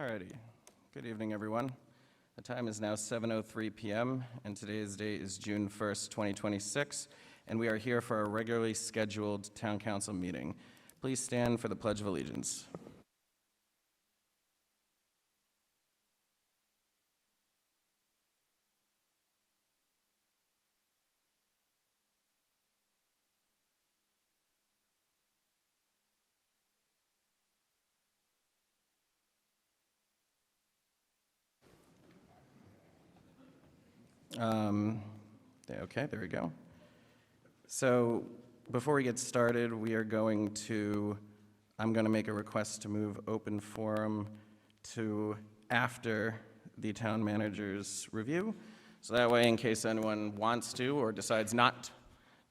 Alrighty. Good evening, everyone. The time is now 7:03 p.m., and today's date is June 1st, 2026, and we are here for our regularly scheduled Town Council meeting. Please stand for the Pledge of Allegiance. Okay, there we go. So before we get started, I'm going to make a request to move open forum to after the town manager's review. So that way, in case anyone wants to or decides not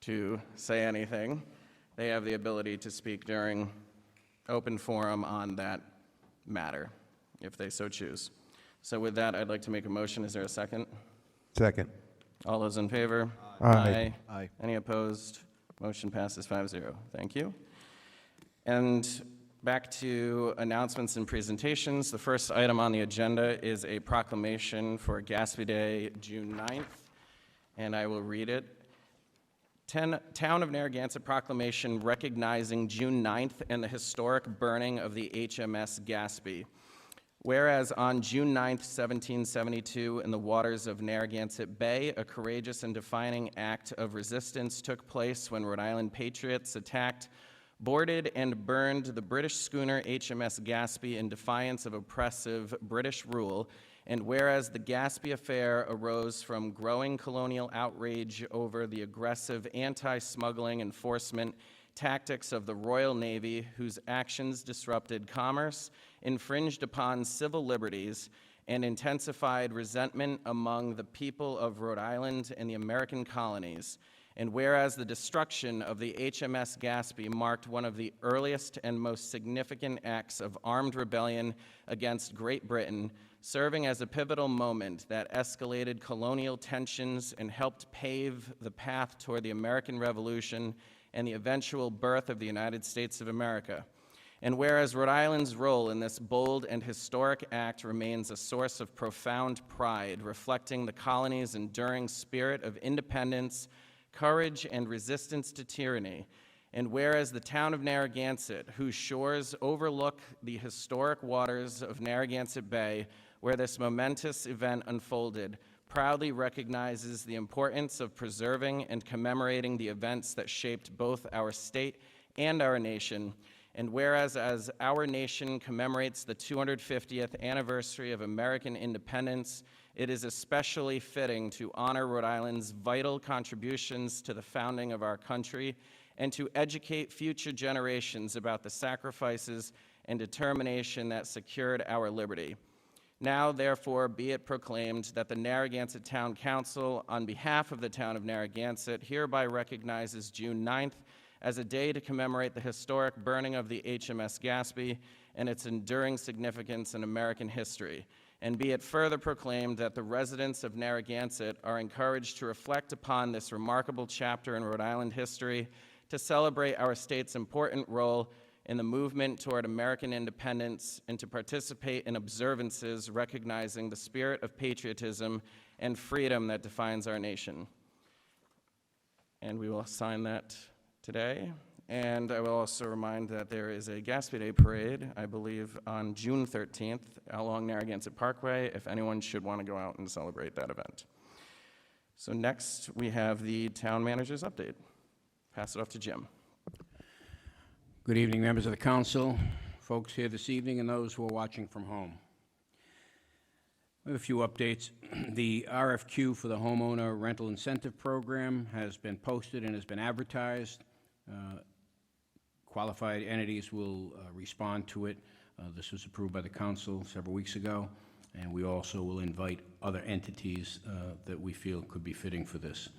to say anything, they have the ability to speak during open forum on that matter, if they so choose. So with that, I'd like to make a motion. Is there a second? Second. All those in favor? Aye. Aye. Any opposed? Motion passes 5-0. Thank you. And back to announcements and presentations. The first item on the agenda is a proclamation for Gaspee Day, June 9th, and I will read it. Town of Narragansett proclamation recognizing June 9th and the historic burning of the HMS Gaspee. Whereas on June 9th, 1772, in the waters of Narragansett Bay, a courageous and defining act of resistance took place when Rhode Island patriots attacked, boarded, and burned the British schooner HMS Gaspee in defiance of oppressive British rule. And whereas the Gaspee affair arose from growing colonial outrage over the aggressive anti-smuggling enforcement tactics of the Royal Navy, whose actions disrupted commerce, infringed upon civil liberties, and intensified resentment among the people of Rhode Island and the American colonies. And whereas the destruction of the HMS Gaspee marked one of the earliest and most significant acts of armed rebellion against Great Britain, serving as a pivotal moment that escalated colonial tensions and helped pave the path toward the American Revolution and the eventual birth of the United States of America. And whereas Rhode Island's role in this bold and historic act remains a source of profound pride, reflecting the colony's enduring spirit of independence, courage, and resistance to tyranny. And whereas the town of Narragansett, whose shores overlook the historic waters of Narragansett Bay, where this momentous event unfolded, proudly recognizes the importance of preserving and commemorating the events that shaped both our state and our nation. And whereas as our nation commemorates the 250th anniversary of American independence, it is especially fitting to honor Rhode Island's vital contributions to the founding of our country and to educate future generations about the sacrifices and determination that secured our liberty. Now, therefore, be it proclaimed that the Narragansett Town Council, on behalf of the town of Narragansett, hereby recognizes June 9th as a day to commemorate the historic burning of the HMS Gaspee and its enduring significance in American history. And be it further proclaimed that the residents of Narragansett are encouraged to reflect upon this remarkable chapter in Rhode Island history, to celebrate our state's important role in the movement toward American independence, and to participate in observances recognizing the spirit of patriotism and freedom that defines our nation. And we will sign that today. And I will also remind that there is a Gaspee Day parade, I believe, on June 13th along Narragansett Parkway, if anyone should want to go out and celebrate that event. So next, we have the town manager's update. Pass it off to Jim. Good evening, members of the council, folks here this evening, and those who are watching from home. We have a few updates. The RFQ for the homeowner rental incentive program has been posted and has been advertised. Qualified entities will respond to it. This was approved by the council several weeks ago, and we also will invite other entities that we feel could be fitting for this.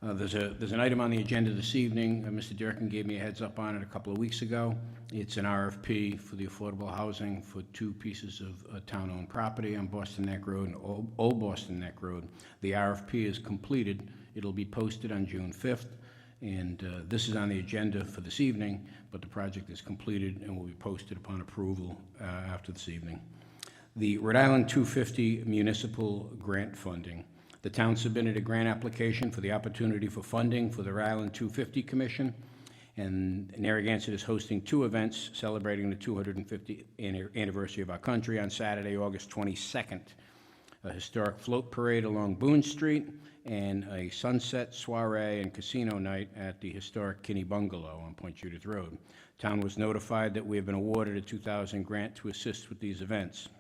There's an item on the agenda this evening. Mr. Durkin gave me a heads up on it a couple of weeks ago. It's an RFP for the affordable housing for two pieces of town-owned property on Boston Neck Road and Old Boston Neck Road. The RFP is completed. It'll be posted on June 5th. And this is on the agenda for this evening, but the project is completed and will be posted upon approval after this evening. The Rhode Island 250 municipal grant funding. The town submitted a grant application for the opportunity for funding for the Rhode Island 250 Commission, and Narragansett is hosting 2 events celebrating the 250th anniversary of our country on Saturday, August 22nd. A historic float parade along Boone Street and a sunset soiree and casino night at the historic Kinney Bungalow on Point Judith Road. Town was notified that we have been awarded a $2,000 grant to assist with these events.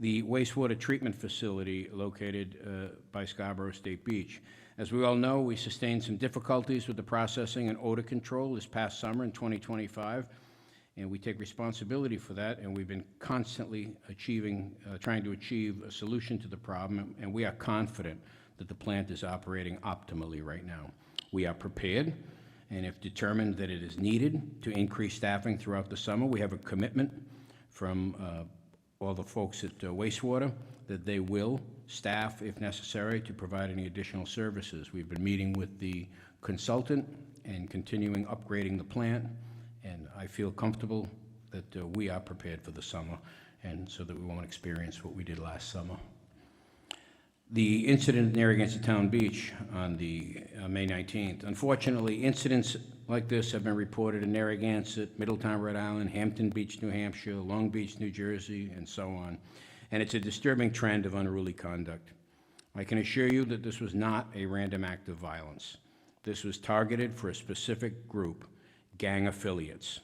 The wastewater treatment facility located by Scarborough State Beach. As we all know, we sustained some difficulties with the processing and odor control this past summer in 2025, and we take responsibility for that, and we've been constantly trying to achieve a solution to the problem, and we are confident that the plant is operating optimally right now. We are prepared, and if determined that it is needed to increase staffing throughout the summer, we have a commitment from all the folks at wastewater that they will staff if necessary to provide any additional services. We've been meeting with the consultant and continuing upgrading the plant, and I feel comfortable that we are prepared for the summer, and so that we won't experience what we did last summer. The incident at Narragansett Town Beach on the May 19th. Unfortunately, incidents like this have been reported in Narragansett, Middletown, Rhode Island, Hampton Beach, New Hampshire, Long Beach, New Jersey, and so on. And it's a disturbing trend of unruly conduct. I can assure you that this was not a random act of violence. This was targeted for a specific group, gang affiliates.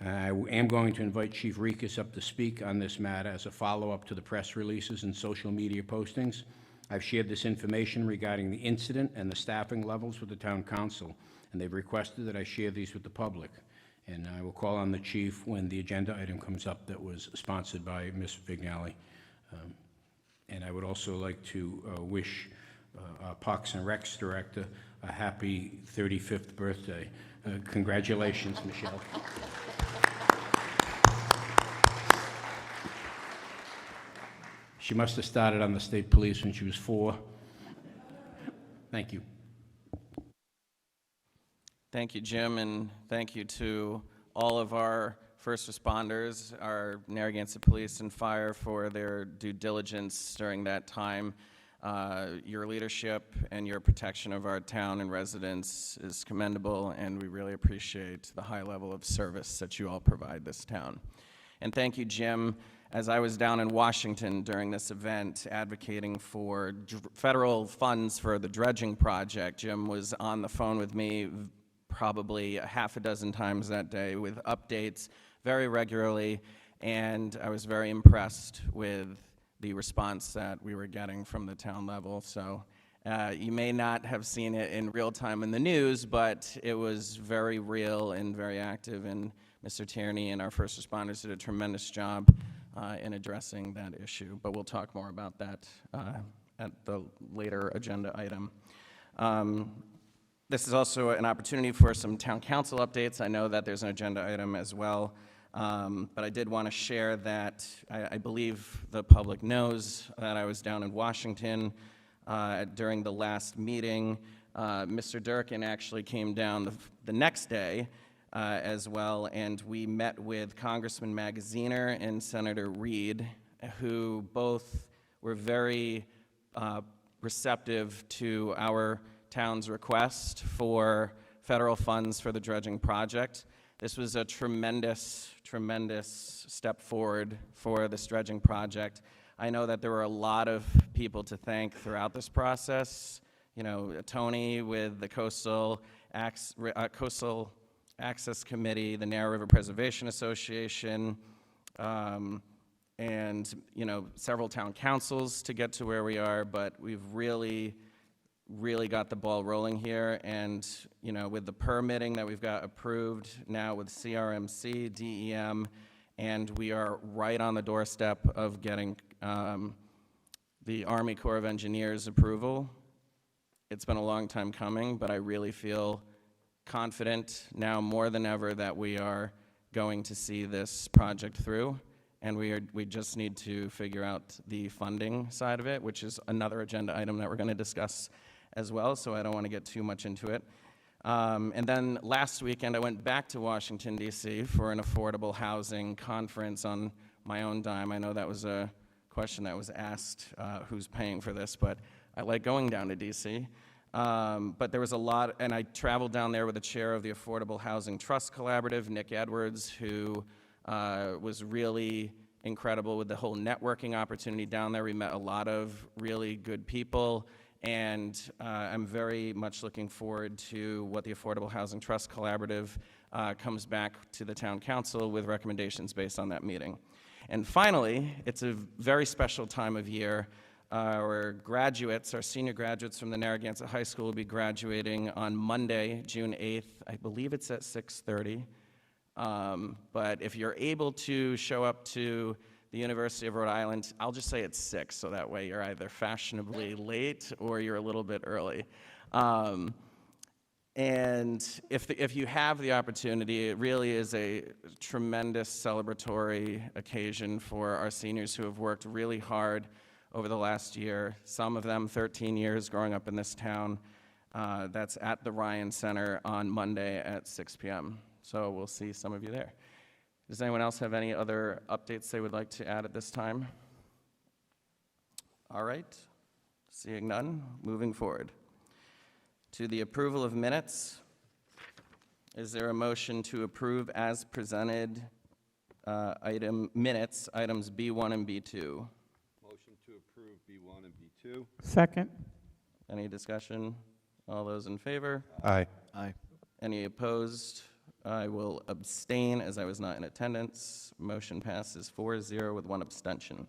I am going to invite Chief Rikas up to speak on this matter as a follow-up to the press releases and social media postings. I've shared this information regarding the incident and the staffing levels with the town council, and they've requested that I share these with the public. And I will call on the chief when the agenda item comes up that was sponsored by Ms. Vignali. And I would also like to wish our Parks and Recs director a happy 35th birthday. Congratulations, Michelle. She must have started on the state police when she was 4. Thank you. Thank you, Jim, and thank you to all of our first responders, our Narragansett Police and Fire, for their due diligence during that time. Your leadership and your protection of our town and residents is commendable, and we really appreciate the high level of service that you all provide this town. And thank you, Jim. As I was down in Washington during this event advocating for federal funds for the dredging project, Jim was on the phone with me probably a half a dozen times that day with updates very regularly, and I was very impressed with the response that we were getting from the town level. So you may not have seen it in real time in the news, but it was very real and very active, and Mr. Tierney and our first responders did a tremendous job in addressing that issue, but we'll talk more about that at the later agenda item. This is also an opportunity for some town council updates. I know that there's an agenda item as well, but I did want to share that I believe the public knows that I was down in Washington during the last meeting. Mr. Durkin actually came down the next day as well, and we met with Congressman Magaziner and Senator Reed, who both were very receptive to our town's request for federal funds for the dredging project. This was a tremendous, tremendous step forward for this dredging project. I know that there were a lot of people to thank throughout this process. You know, Tony with the Coastal Access Committee, the Narrow River Preservation Association, and, you know, several town councils to get to where we are, but we've really got the ball rolling here, and, you know, with the permitting that we've got approved now with CRMC, DEM, and we are right on the doorstep of getting the Army Corps of Engineers approval. It's been a long time coming, but I really feel confident now more than ever that we are going to see this project through, and we just need to figure out the funding side of it, which is another agenda item that we're going to discuss as well, so I don't want to get too much into it. And then last weekend I went back to Washington, D.C. for an affordable housing conference on my own dime. I know that was a question that was asked, who's paying for this, but I like going down to DC. But there was a lot, and I traveled down there with the chair of the Affordable Housing Trust Collaborative, Nick Edwards, who was really incredible with the whole networking opportunity down there. We met a lot of really good people, and I'm very much looking forward to what the Affordable Housing Trust Collaborative comes back to the town council with recommendations based on that meeting. And finally, it's a very special time of year. Our graduates, our senior graduates from the Narragansett High School will be graduating on Monday, June 8th. I believe it's at 6:30. But if you're able to show up to the University of Rhode Island, I'll just say it's 6, so that way you're either fashionably late or you're a little bit early. And if you have the opportunity, it really is a tremendous celebratory occasion for our seniors who have worked really hard over the last year, some of them 13 years growing up in this town. That's at the Ryan Center on Monday at 6 p.m. So we'll see some of you there. Does anyone else have any other updates they would like to add at this time? All right, seeing none, moving forward. To the approval of minutes, is there a motion to approve as presented items B1 and B2? Motion to approve B1 and B2. Second. Any discussion? All those in favor? Aye. Aye. Any opposed? I will abstain as I was not in attendance. Motion passes 4-0 with 1 abstention.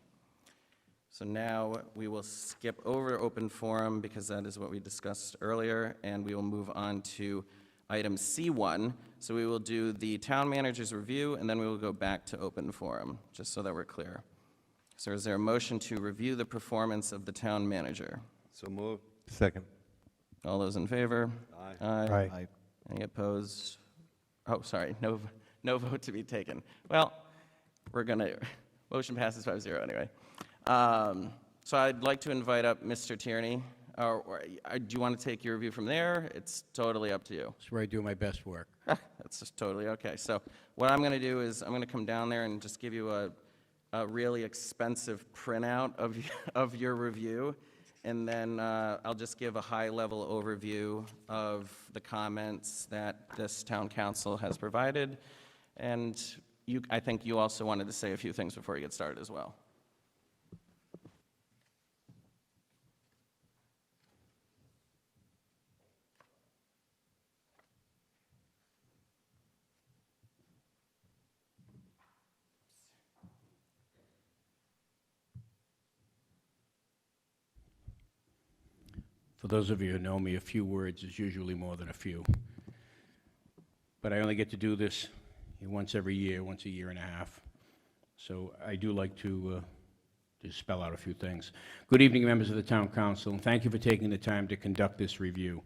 So now we will skip over open forum because that is what we discussed earlier, and we will move on to item C1. So we will do the town manager's review, and then we will go back to open forum, just so that we're clear. So is there a motion to review the performance of the town manager? So moved. Second. All those in favor? Aye. Aye. Any opposed? Oh, sorry, no vote to be taken. Well, motion passes 5-0 anyway. So I'd like to invite up Mr. Tierney. Do you want to take your review from there? It's totally up to you. That's where I do my best work. That's just totally okay. So what I'm going to do is I'm going to come down there and just give you a really expensive printout of your review. And then I'll just give a high-level overview of the comments that this town council has provided. And I think you also wanted to say a few things before you get started as well. For those of you who know me, a few words is usually more than a few. But I only get to do this once every year, once a year and a half. So I do like to spell out a few things. Good evening, members of the Town Council, and thank you for taking the time to conduct this review.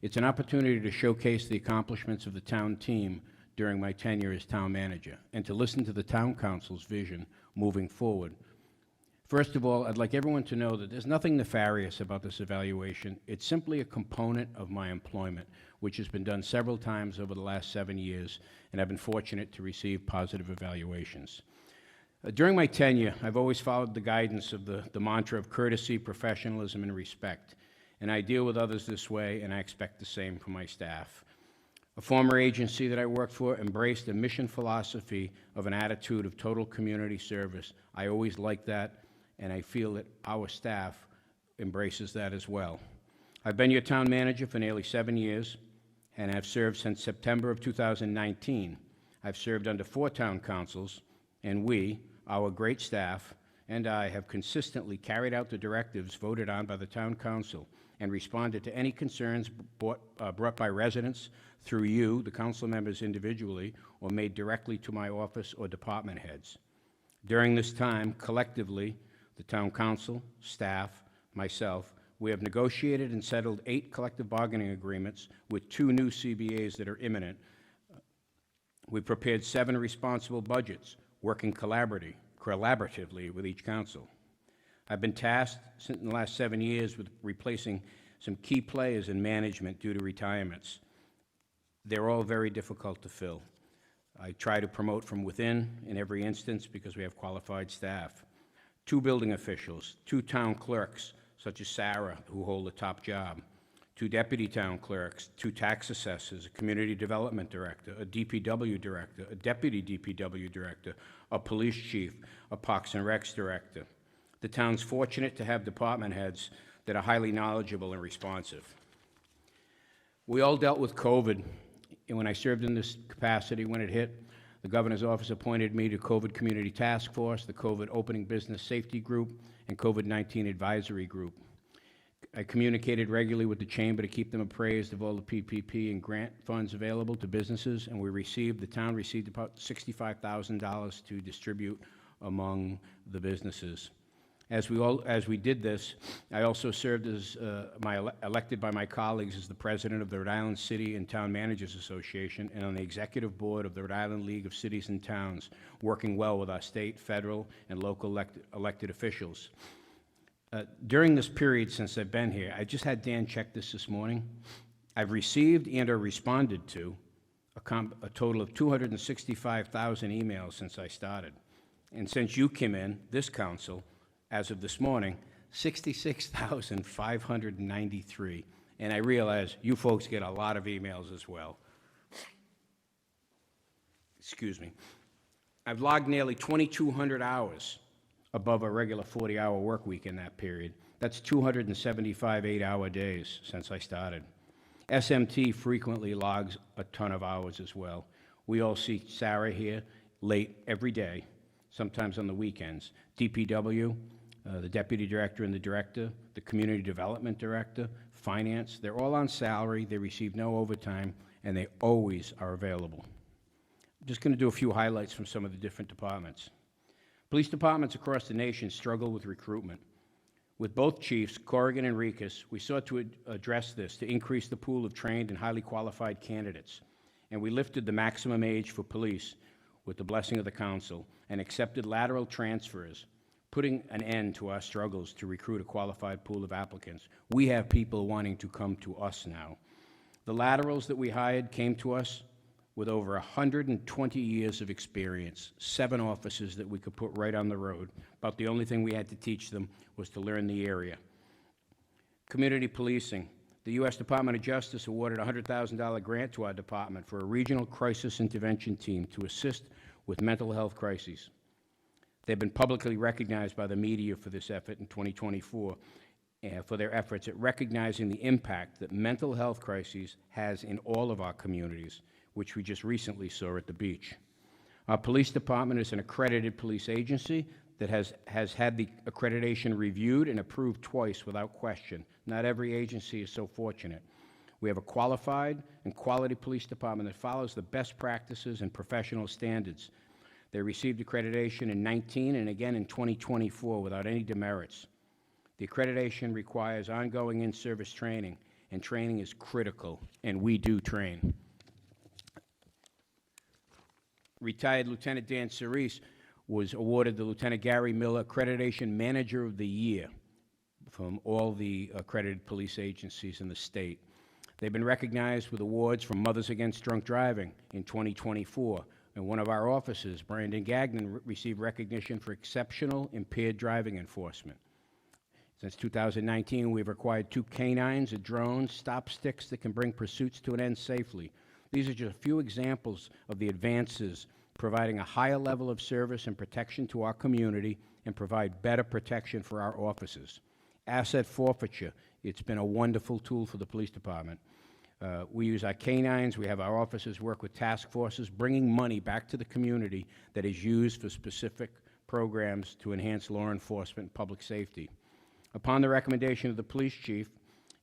It's an opportunity to showcase the accomplishments of the town team during my tenure as town manager, and to listen to the Town Council's vision moving forward. First of all, I'd like everyone to know that there's nothing nefarious about this evaluation. It's simply a component of my employment, which has been done several times over the last 7 years, and I've been fortunate to receive positive evaluations. During my tenure, I've always followed the guidance of the mantra of courtesy, professionalism, and respect, and I deal with others this way, and I expect the same from my staff. A former agency that I worked for embraced a mission philosophy of an attitude of total community service. I always liked that, and I feel that our staff embraces that as well. I've been your town manager for nearly 7 years, and I've served since September of 2019. I've served under 4 town councils, and we, our great staff, and I have consistently carried out the directives voted on by the town council and responded to any concerns brought by residents through you, the council members individually, or made directly to my office or department heads. During this time, collectively, the town council, staff, myself, we have negotiated and settled 8 collective bargaining agreements with 2 new CBAs that are imminent. We prepared 7 responsible budgets, working collaboratively with each council. I've been tasked in the last 7 years with replacing some key players in management due to retirements. They're all very difficult to fill. I try to promote from within in every instance because we have qualified staff. 2 building officials, 2 town clerks, such as Sarah, who hold the top job, 2 deputy town clerks, 2 tax assessors, a community development director, a DPW director, a deputy DPW director, a police chief, a Parks and Recs director. The town's fortunate to have department heads that are highly knowledgeable and responsive. We all dealt with COVID, and when I served in this capacity, when it hit, the governor's office appointed me to COVID Community Task Force, the COVID Opening Business Safety Group, and COVID-19 Advisory Group. I communicated regularly with the chamber to keep them appraised of all the PPP and grant funds available to businesses, and the town received about $65,000 to distribute among the businesses. As we did this, I also served as elected by my colleagues as the president of the Rhode Island City and Town Managers Association and on the executive board of the Rhode Island League of Cities and Towns, working well with our state, federal, and local elected officials. During this period since I've been here, I just had Dan check this morning. I've received and or responded to a total of 265,000 emails since I started. And since you came in, this council, as of this morning, 66,593. And I realize you folks get a lot of emails as well. Excuse me. I've logged nearly 2,200 hours above a regular 40-hour work week in that period. That's 275 8-hour days since I started. SMT frequently logs a ton of hours as well. We all see Sarah here late every day, sometimes on the weekends. DPW, the deputy director and the director, the community development director, finance, they're all on salary, they receive no overtime, and they always are available. I'm just going to do a few highlights from some of the different departments. Police departments across the nation struggle with recruitment. With both chiefs, Corrigan and Rikus, we sought to address this to increase the pool of trained and highly qualified candidates, and we lifted the maximum age for police with the blessing of the council and accepted lateral transfers, putting an end to our struggles to recruit a qualified pool of applicants. We have people wanting to come to us now. The laterals that we hired came to us with over 120 years of experience, 7 officers that we could put right on the road. About the only thing we had to teach them was to learn the area. Community policing. The U.S. Department of Justice awarded a $100,000 grant to our department for a regional crisis intervention team to assist with mental health crises. They've been publicly recognized by the media for this effort in 2024, for their efforts at recognizing the impact that mental health crises has in all of our communities, which we just recently saw at the beach. Our police department is an accredited police agency that has had the accreditation reviewed and approved twice without question. Not every agency is so fortunate. We have a qualified and quality police department that follows the best practices and professional standards. They received accreditation in 19 and again in 2024 without any demerits. The accreditation requires ongoing in-service training, and training is critical, and we do train. Retired Lieutenant Dan Cerise was awarded the Lieutenant Gary Miller Accreditation Manager of the Year from all the accredited police agencies in the state. They've been recognized with awards from Mothers Against Drunk Driving in 2024, and one of our officers, Brandon Gagnon, received recognition for exceptional impaired driving enforcement. Since 2019, we've acquired 2 canines, a drone, stop sticks that can bring pursuits to an end safely. These are just a few examples of the advances providing a higher level of service and protection to our community and provide better protection for our officers. Asset forfeiture, it's been a wonderful tool for the police department. We use our canines, we have our officers work with task forces, bringing money back to the community that is used for specific programs to enhance law enforcement and public safety. Upon the recommendation of the police chief,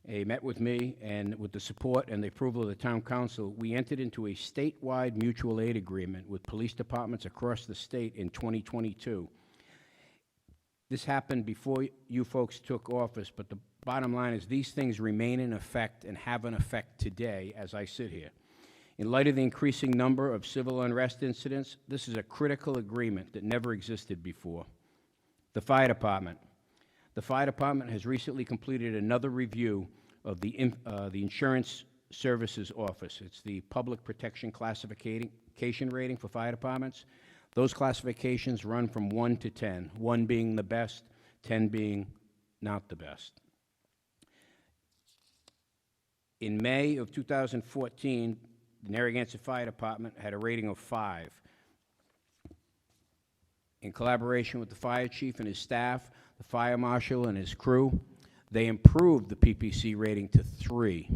he met with me, and with the support and the approval of the town council, we entered into a statewide mutual aid agreement with police departments across the state in 2022. This happened before you folks took office, but the bottom line is these things remain in effect and have an effect today as I sit here. In light of the increasing number of civil unrest incidents, this is a critical agreement that never existed before. The fire department. The fire department has recently completed another review of the insurance Services Office. It's the Public Protection Classification Rating for fire departments. Those classifications run from 1 to 10, 1 being the best, 10 being not the best. In May of 2014, the Narragansett Fire Department had a rating of 5. In collaboration with the fire chief and his staff, the fire marshal and his crew, they improved the PPC rating to 3.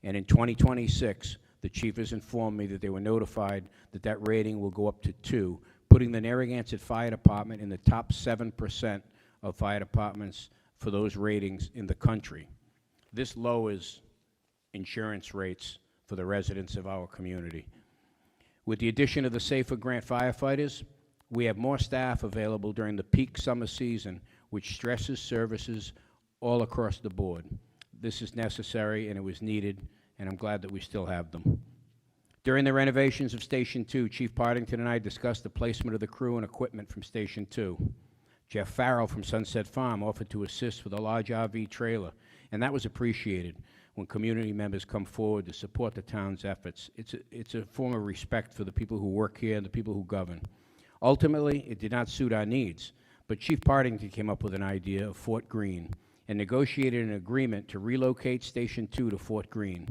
And in 2026, the chief has informed me that they were notified that that rating will go up to 2, putting the Narragansett Fire Department in the top 7% of fire departments for those ratings in the country. This lowers insurance rates for the residents of our community. With the addition of the Safer Grant firefighters, we have more staff available during the peak summer season, which stresses services all across the board. This is necessary and it was needed, and I'm glad that we still have them. During the renovations of Station 2, Chief Partington and I discussed the placement of the crew and equipment from Station 2. Jeff Farrell from Sunset Farm offered to assist with a large RV trailer, and that was appreciated when community members come forward to support the town's efforts. It's a form of respect for the people who work here and the people who govern. Ultimately, it did not suit our needs, but Chief Partington came up with an idea of Fort Greene and negotiated an agreement to relocate Station 2 to Fort Greene.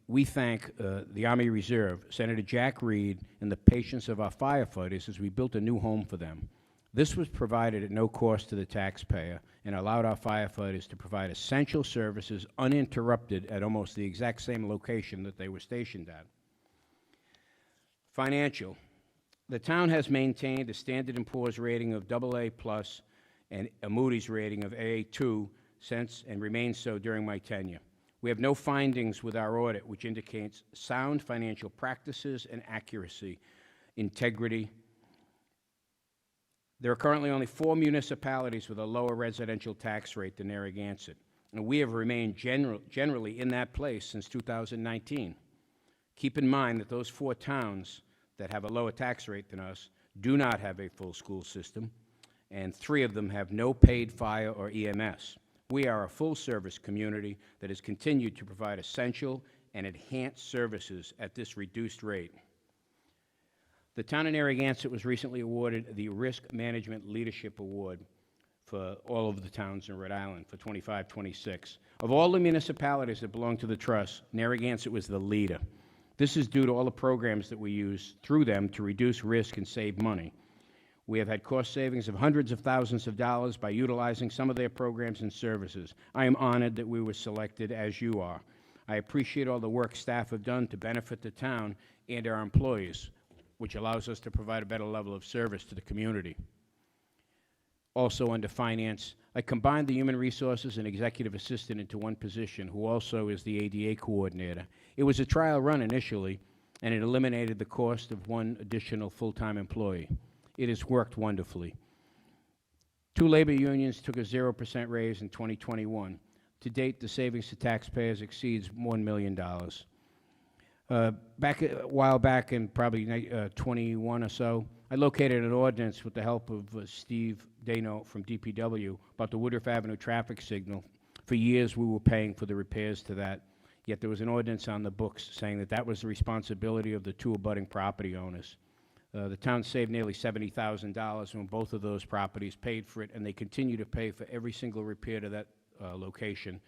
We thank the Army Reserve, Senator Jack Reed, and the patience of our firefighters as we built a new home for them. This was provided at no cost to the taxpayer and allowed our firefighters to provide essential services uninterrupted at almost the exact same location that they were stationed at. Financial. The town has maintained a Standard & Poor's rating of AA+ and a Moody's rating of AA2 since and remains so during my tenure. We have no findings with our audit which indicates sound financial practices and accuracy, integrity. There are currently only 4 municipalities with a lower residential tax rate than Narragansett, and we have remained generally in that place since 2019. Keep in mind that those 4 towns that have a lower tax rate than us do not have a full school system, and 3 of them have no paid fire or EMS. We are a full-service community that has continued to provide essential and enhanced services at this reduced rate. The town of Narragansett was recently awarded the Risk Management Leadership Award for all of the towns in Rhode Island for 25-26. Of all the municipalities that belong to the trust, Narragansett was the leader. This is due to all the programs that we use through them to reduce risk and save money. We have had cost savings of hundreds of thousands of dollars by utilizing some of their programs and services. I am honored that we were selected, as you are. I appreciate all the work staff have done to benefit the town and our employees, which allows us to provide a better level of service to the community. Also under finance, I combined the human resources and executive assistant into one position, who also is the ADA coordinator. It was a trial run initially, and it eliminated the cost of one additional full-time employee. It has worked wonderfully. 2 labor unions took a 0% raise in 2021. To date, the savings to taxpayers exceeds $1 million. A while back, in probably 21 or so, I located an ordinance with the help of Steve Dano from DPW about the Woodruff Avenue traffic signal. For years, we were paying for the repairs to that, yet there was an ordinance on the books saying that that was the responsibility of the 2 abutting property owners. The town saved nearly $70,000 when both of those properties paid for it, and they continue to pay for every single repair to that location,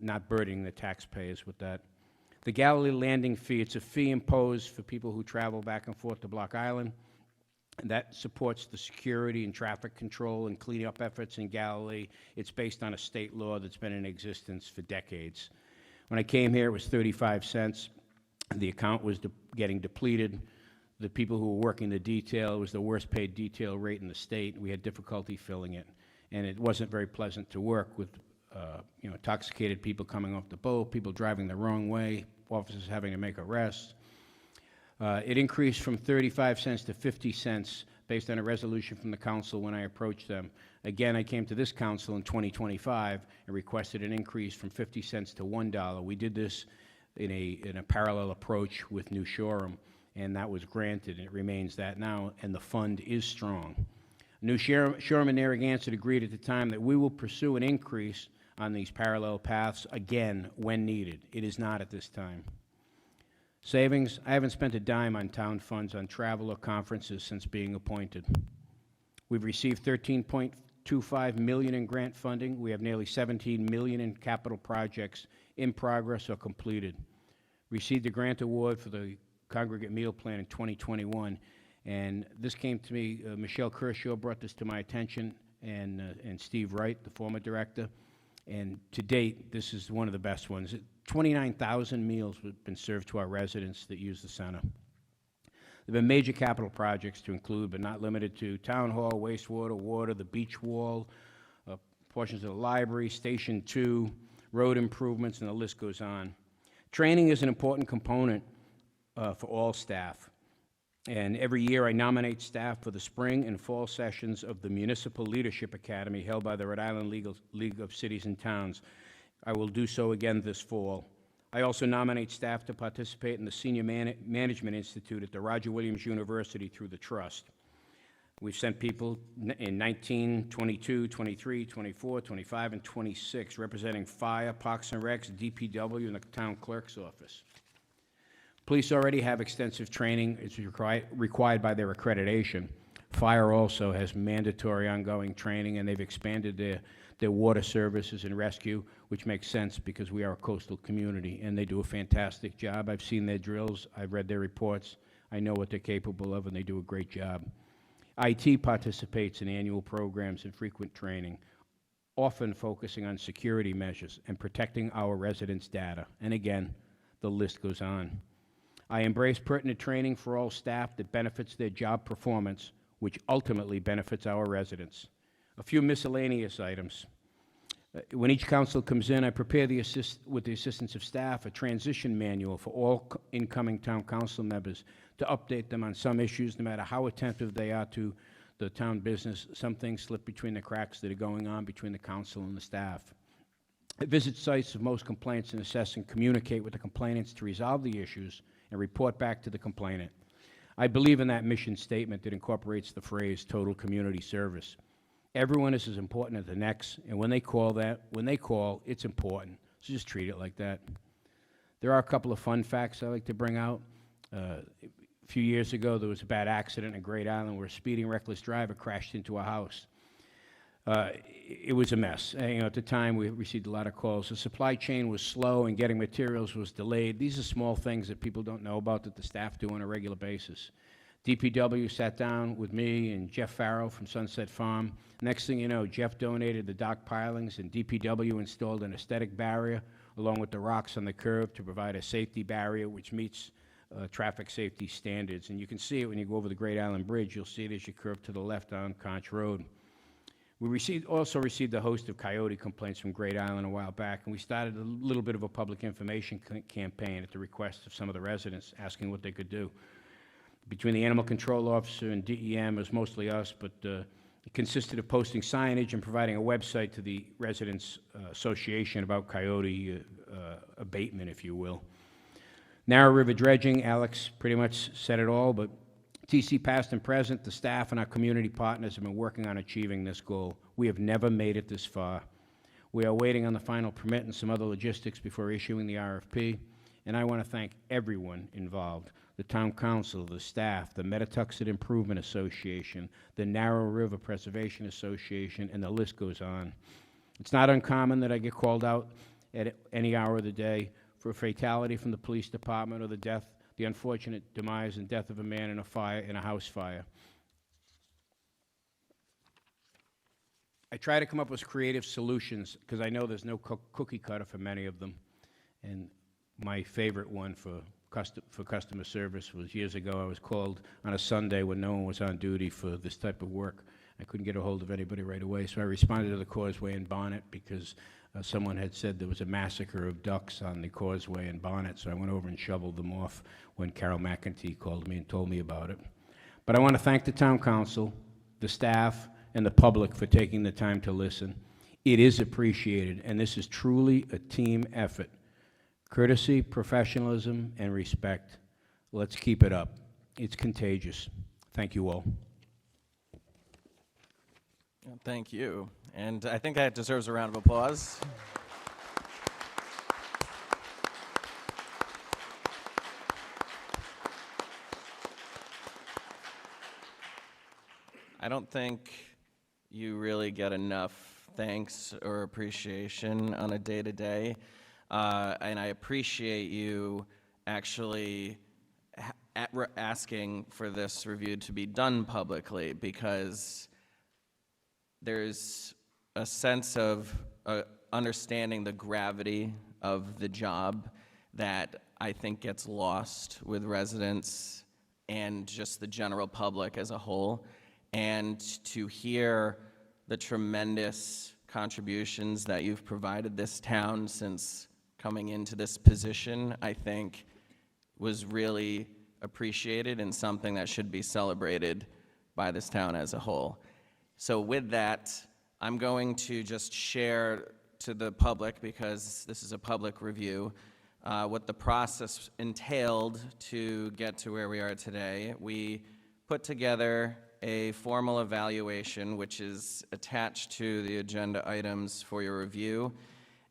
not burdening the taxpayers with that. The Galilee landing fee, it's a fee imposed for people who travel back and forth to Block Island, and that supports the security and traffic control and cleanup efforts in Galilee. It's based on a state law that's been in existence for decades. When I came here, it was 35 cents. The account was getting depleted. The people who were working the detail, it was the worst paid detail rate in the state. We had difficulty filling it, and it wasn't very pleasant to work with intoxicated people coming off the boat, people driving the wrong way, officers having to make arrests. It increased from 35 cents to 50 cents based on a resolution from the council when I approached them. Again, I came to this council in 2025 and requested an increase from 50 cents to $1. We did this in a parallel approach with New Shoreham, and that was granted, and it remains that now, and the fund is strong. New Shoreham and Narragansett agreed at the time that we will pursue an increase on these parallel paths again when needed. It is not at this time. Savings, I haven't spent a dime on town funds on travel or conferences since being appointed. We've received $13.25 million in grant funding. We have nearly $17 million in capital projects in progress or completed. Received a grant award for the congregate meal plan in 2021, and this came to me, Michelle Kershaw brought this to my attention, and Steve Wright, the former director, and to date, this is one of the best ones. 29,000 meals have been served to our residents that use the center. There have been major capital projects to include, but not limited to, town hall, wastewater, water, the beach wall, portions of the library, Station 2, road improvements, and the list goes on. Training is an important component for all staff. And every year I nominate staff for the spring and fall sessions of the Municipal Leadership Academy held by the Rhode Island League of Cities and Towns. I will do so again this fall. I also nominate staff to participate in the Senior Management Institute at the Roger Williams University through the Trust. We've sent people in 19, 22, 23, 24, 25, and 26, representing Fire, Parks and Recs, DPW, and the Town Clerk's Office. Police already have extensive training. It's required by their accreditation. Fire also has mandatory ongoing training, and they've expanded their water services and rescue, which makes sense because we are a coastal community, and they do a fantastic job. I've seen their drills. I've read their reports. I know what they're capable of, and they do a great job. IT participates in annual programs and frequent training, often focusing on security measures and protecting our residents' data. And again, the list goes on. I embrace pertinent training for all staff that benefits their job performance, which ultimately benefits our residents. A few miscellaneous items. When each council comes in, I prepare with the assistance of staff, a transition manual for all incoming town council members to update them on some issues, no matter how attentive they are to the town business. Some things slip between the cracks that are going on between the council and the staff. I visit sites of most complaints and assess and communicate with the complainants to resolve the issues and report back to the complainant. I believe in that mission statement that incorporates the phrase total community service. Everyone is as important as the next, and when they call, it's important. So just treat it like that. There are a couple of fun facts I like to bring out. A few years ago, there was a bad accident in Great Island where a speeding, reckless driver crashed into a house. It was a mess. At the time, we received a lot of calls. The supply chain was slow and getting materials was delayed. These are small things that people don't know about that the staff do on a regular basis. DPW sat down with me and Jeff Farrell from Sunset Farm. Next thing you know, Jeff donated the dock pilings and DPW installed an aesthetic barrier along with the rocks on the curb to provide a safety barrier which meets traffic safety standards. And you can see it when you go over the Great Island Bridge. You'll see it as you curve to the left on Conch Road. We also received a host of coyote complaints from Great Island a while back, and we started a little bit of a public information campaign at the request of some of the residents, asking what they could do. Between the animal control officer and DEM, it was mostly us, but it consisted of posting signage and providing a website to the residents' association about coyote abatement, if you will. Narrow River dredging, Alex pretty much said it all, but TC past and present, the staff and our community partners have been working on achieving this goal. We have never made it this far. We are waiting on the final permit and some other logistics before issuing the RFP, and I want to thank everyone involved, the town council, the staff, the Metatuxet Improvement Association, the Narrow River Preservation Association, and the list goes on. It's not uncommon that I get called out at any hour of the day for a fatality from the police department or the unfortunate demise and death of a man in a house fire. I try to come up with creative solutions because I know there's no cookie cutter for many of them. And my favorite one for customer service was years ago. I was called on a Sunday when no one was on duty for this type of work. I couldn't get a hold of anybody right away, so I responded to the Causeway in Bonnet because someone had said there was a massacre of ducks on the Causeway in Bonnet, so I went over and shoveled them off when Carol McEntee called me and told me about it. But I want to thank the town council, the staff, and the public for taking the time to listen. It is appreciated, and this is truly a team effort. Courtesy, professionalism, and respect. Let's keep it up. It's contagious. Thank you all. Thank you. And I think that deserves a round of applause. I don't think you really get enough thanks or appreciation on a day-to-day, and I appreciate you actually asking for this review to be done publicly, because there's a sense of understanding the gravity of the job that I think gets lost with residents and just the general public as a whole. And to hear the tremendous contributions that you've provided this town since coming into this position, I think was really appreciated and something that should be celebrated by this town as a whole. So with that, I'm going to just share to the public, because this is a public review, what the process entailed to get to where we are today. We put together a formal evaluation, which is attached to the agenda items for your review,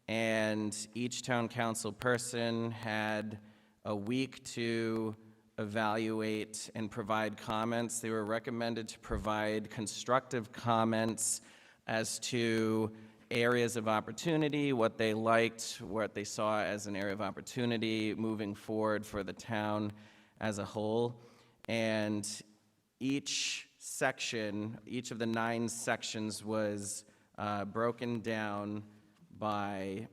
and each town council person had a week to evaluate and provide comments. They were recommended to provide constructive comments as to areas of opportunity, what they liked, what they saw as an area of opportunity moving forward for the town as a whole. And each section, each of the 9 sections was broken down by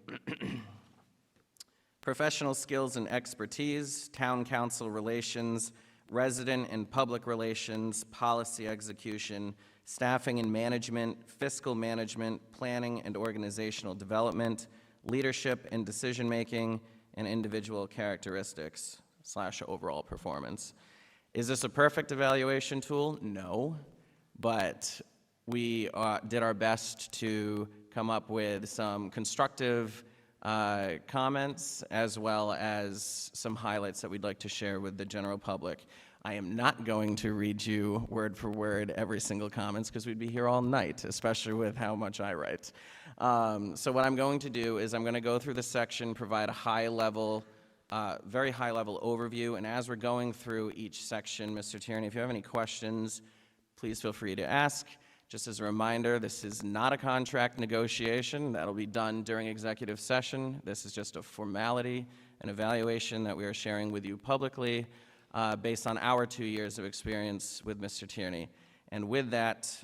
professional skills and expertise, town council relations, resident and public relations, policy execution, staffing and management, fiscal management, planning and organizational development, leadership and decision-making, and individual characteristics / overall performance. Is this a perfect evaluation tool? No, but we did our best to come up with some constructive comments, as well as some highlights that we'd like to share with the general public. I am not going to read you word for word every single comments, because we'd be here all night, especially with how much I write. So what I'm going to do is I'm going to go through the section, provide a high-level, very high-level overview, and as we're going through each section, Mr. Tierney, if you have any questions, please feel free to ask. Just as a reminder, this is not a contract negotiation. That'll be done during executive session. This is just a formality, an evaluation that we are sharing with you publicly based on our 2 years of experience with Mr. Tierney. And with that,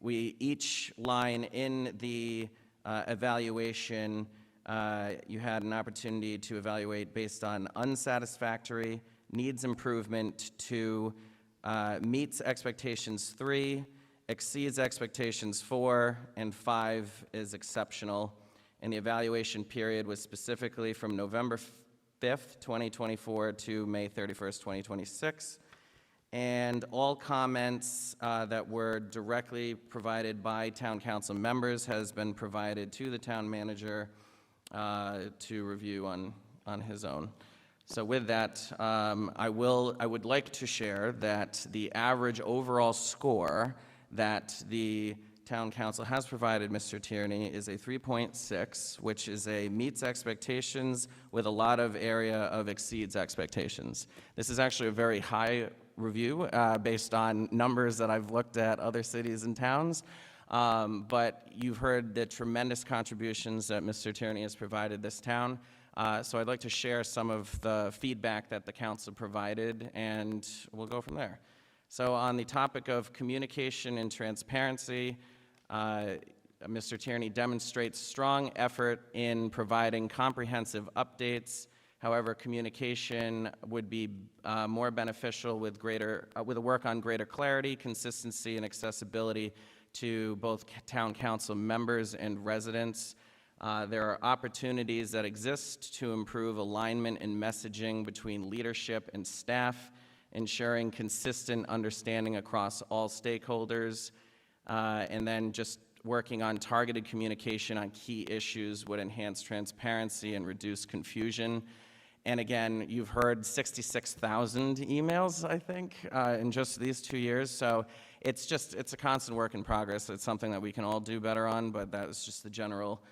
each line in the evaluation, you had an opportunity to evaluate based on unsatisfactory, needs improvement, 2, meets expectations, 3, exceeds expectations, 4, and 5 is exceptional. And the evaluation period was specifically from November 5th, 2024 to May 31st, 2026. And all comments that were directly provided by town council members has been provided to the town manager to review on his own. So with that, I would like to share that the average overall score that the town council has provided Mr. Tierney is a 3.6, which is a meets expectations with a lot of area of exceeds expectations. This is actually a very high review based on numbers that I've looked at other cities and towns. But you've heard the tremendous contributions that Mr. Tierney has provided this town. So I'd like to share some of the feedback that the council provided, and we'll go from there. So on the topic of communication and transparency, Mr. Tierney demonstrates strong effort in providing comprehensive updates. However, communication would be more beneficial with a work on greater clarity, consistency, and accessibility to both town council members and residents. There are opportunities that exist to improve alignment and messaging between leadership and staff, ensuring consistent understanding across all stakeholders, and then just working on targeted communication on key issues would enhance transparency and reduce confusion. And again, you've heard 66,000 emails, I think, in just these 2 years. So it's a constant work in progress. It's something that we can all do better on, but that was just the general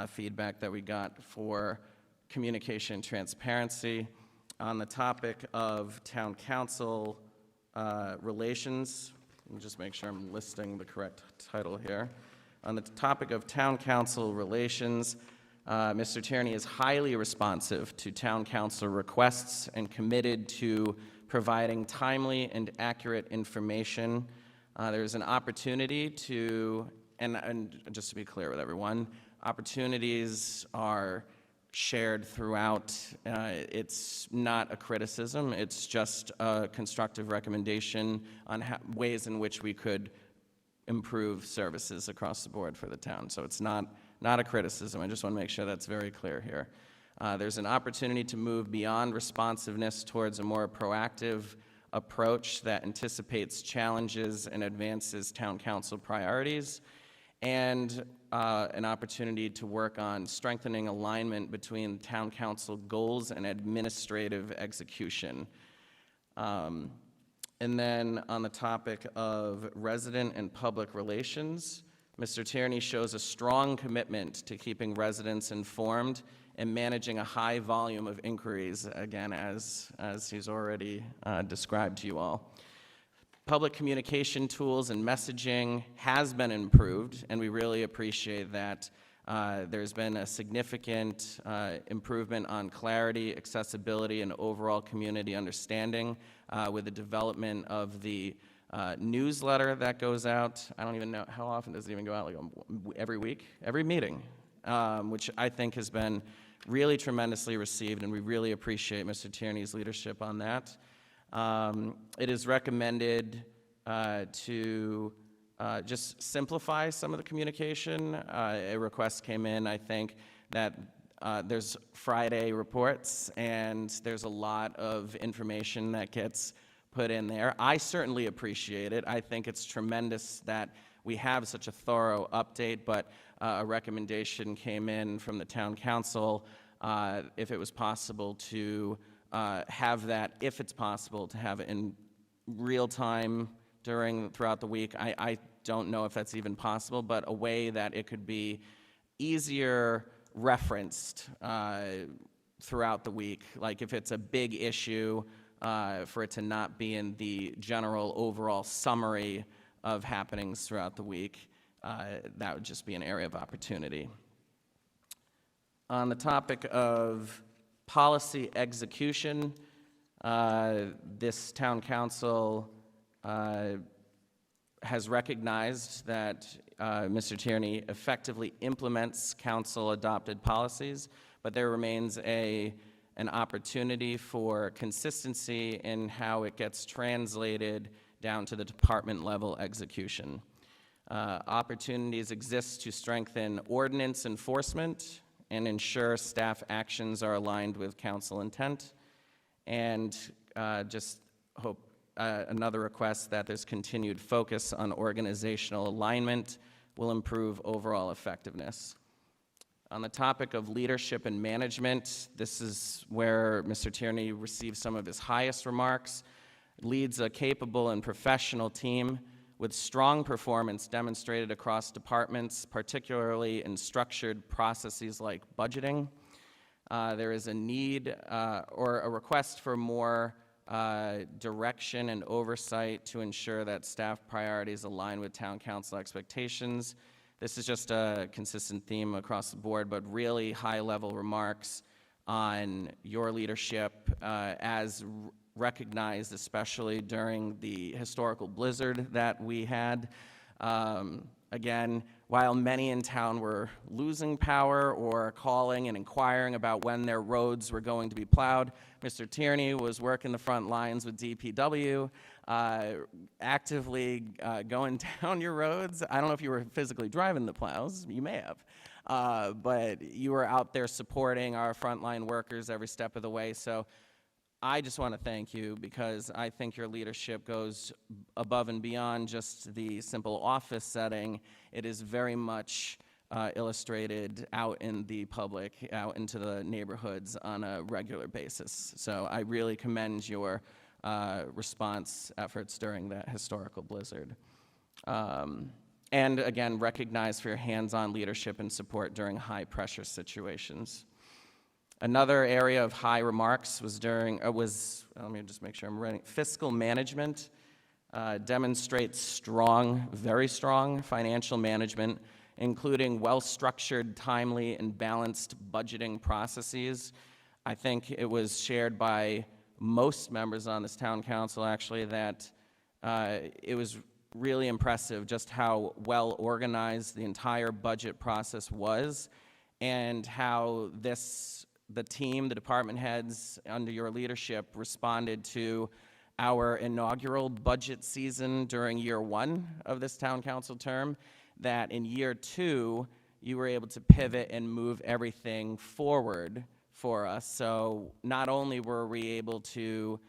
feedback that we got for communication and transparency. On the topic of town council relations, let me just make sure I'm listing the correct title here. On the topic of town council relations, Mr. Tierney is highly responsive to town council requests and committed to providing timely and accurate information. There's an opportunity to, and just to be clear with everyone, opportunities are shared throughout. It's not a criticism, it's just a constructive recommendation on ways in which we could improve services across the board for the town. So it's not a criticism. I just want to make sure that's very clear here. There's an opportunity to move beyond responsiveness towards a more proactive approach that anticipates challenges and advances town council priorities, and an opportunity to work on strengthening alignment between town council goals and administrative execution. And then on the topic of resident and public relations, Mr. Tierney shows a strong commitment to keeping residents informed and managing a high volume of inquiries, again, as he's already described to you all. Public communication tools and messaging has been improved, and we really appreciate that. There's been a significant improvement on clarity, accessibility, and overall community understanding with the development of the newsletter that goes out. I don't even know, how often does it even go out? Like every week? Every meeting, which I think has been really tremendously received, and we really appreciate Mr. Tierney's leadership on that. It is recommended to just simplify some of the communication. A request came in, I think, that there's Friday reports, and there's a lot of information that gets put in there. I certainly appreciate it. I think it's tremendous that we have such a thorough update, but a recommendation came in from the town council, if it was possible to have that, if it's possible, to have it in real time throughout the week. I don't know if that's even possible, but a way that it could be easier referenced throughout the week. Like if it's a big issue, for it to not be in the general overall summary of happenings throughout the week. That would just be an area of opportunity. On the topic of policy execution, this town council has recognized that Mr. Tierney effectively implements council-adopted policies, but there remains an opportunity for consistency in how it gets translated down to the department-level execution. Opportunities exist to strengthen ordinance enforcement and ensure staff actions are aligned with council intent. And just hope another request that there's continued focus on organizational alignment will improve overall effectiveness. On the topic of leadership and management, this is where Mr. Tierney received some of his highest remarks. Leads a capable and professional team with strong performance demonstrated across departments, particularly in structured processes like budgeting. There is a need or a request for more direction and oversight to ensure that staff priorities align with town council expectations. This is just a consistent theme across the board, but really high-level remarks on your leadership as recognized, especially during the historical blizzard that we had. Again, while many in town were losing power or calling and inquiring about when their roads were going to be plowed, Mr. Tierney was working the front lines with DPW, actively going down your roads. I don't know if you were physically driving the plows, you may have, but you were out there supporting our frontline workers every step of the way. So I just want to thank you, because I think your leadership goes above and beyond just the simple office setting. It is very much illustrated out in the public, out into the neighborhoods on a regular basis. So I really commend your response efforts during that historical blizzard. And again, recognized for your hands-on leadership and support during high-pressure situations. Another area of high remarks was let me just make sure I'm ready. Fiscal management demonstrates strong, very strong financial management, including well-structured, timely, and balanced budgeting processes. I think it was shared by most members on this town council, actually, that it was really impressive just how well organized the entire budget process was, and how the team, the department heads under your leadership responded to our inaugural budget season during year 1 of this town council term, that in year 2, you were able to pivot and move everything forward for us. So not only were we able to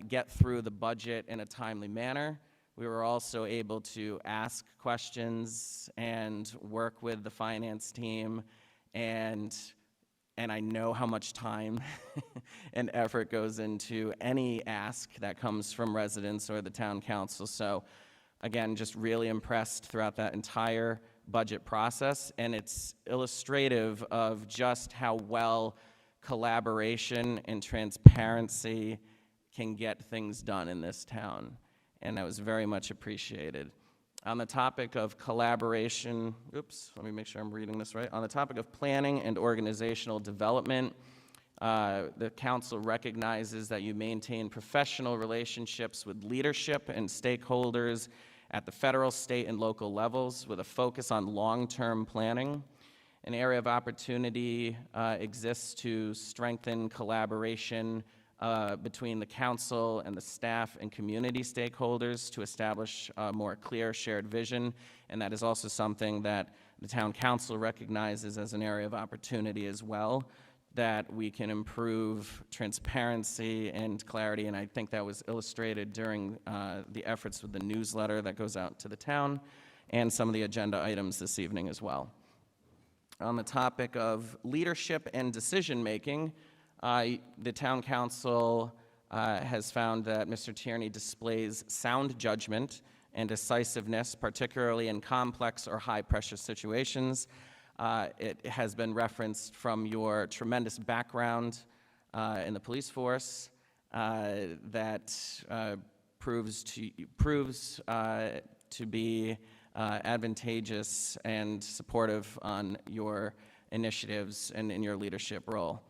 get through the budget in a timely manner, we were also able to ask questions and work with the finance team, and I know how much time and effort goes into any ask that comes from residents or the town council. So again, just really impressed throughout that entire budget process, and it's illustrative of just how well collaboration and transparency can get things done in this town, and that was very much appreciated. On the topic of collaboration, let me make sure I'm reading this right. On the topic of planning and organizational development, the council recognizes that you maintain professional relationships with leadership and stakeholders at the federal, state, and local levels with a focus on long-term planning. An area of opportunity exists to strengthen collaboration between the council and the staff and community stakeholders to establish a more clear shared vision, and that is also something that the town council recognizes as an area of opportunity as well, that we can improve transparency and clarity, and I think that was illustrated during the efforts with the newsletter that goes out to the town and some of the agenda items this evening as well. On the topic of leadership and decision-making, the town council has found that Mr. Tierney displays sound judgment and decisiveness, particularly in complex or high-pressure situations. It has been referenced from your tremendous background in the police force that proves to be advantageous and supportive on your initiatives and in your leadership role.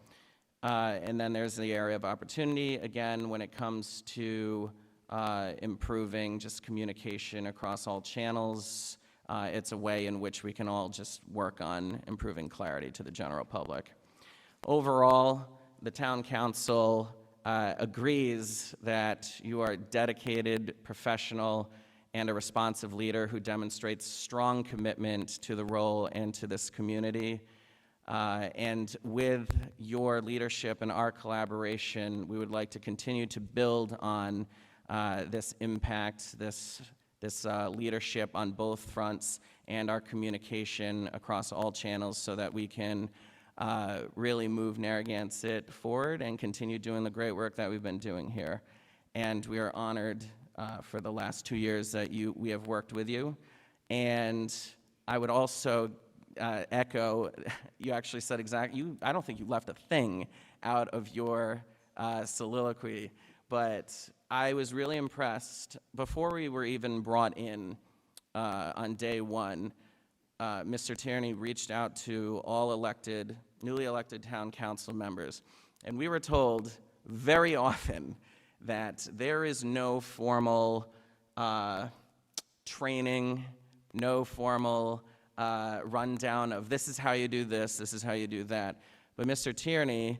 And then there's the area of opportunity, again, when it comes to improving just communication across all channels. It's a way in which we can all just work on improving clarity to the general public. Overall, the town council agrees that you are a dedicated professional and a responsive leader who demonstrates strong commitment to the role and to this community. And with your leadership and our collaboration, we would like to continue to build on this impact, this leadership on both fronts, and our communication across all channels so that we can really move Narragansett forward and continue doing the great work that we've been doing here. And we are honored for the last 2 years that we have worked with you. And I would also echo, you actually said I don't think you left a thing out of your soliloquy, but I was really impressed. Before we were even brought in on day 1, Mr. Tierney reached out to all newly elected town council members, and we were told very often that there is no formal training, no formal rundown of this is how you do this is how you do that. But Mr. Tierney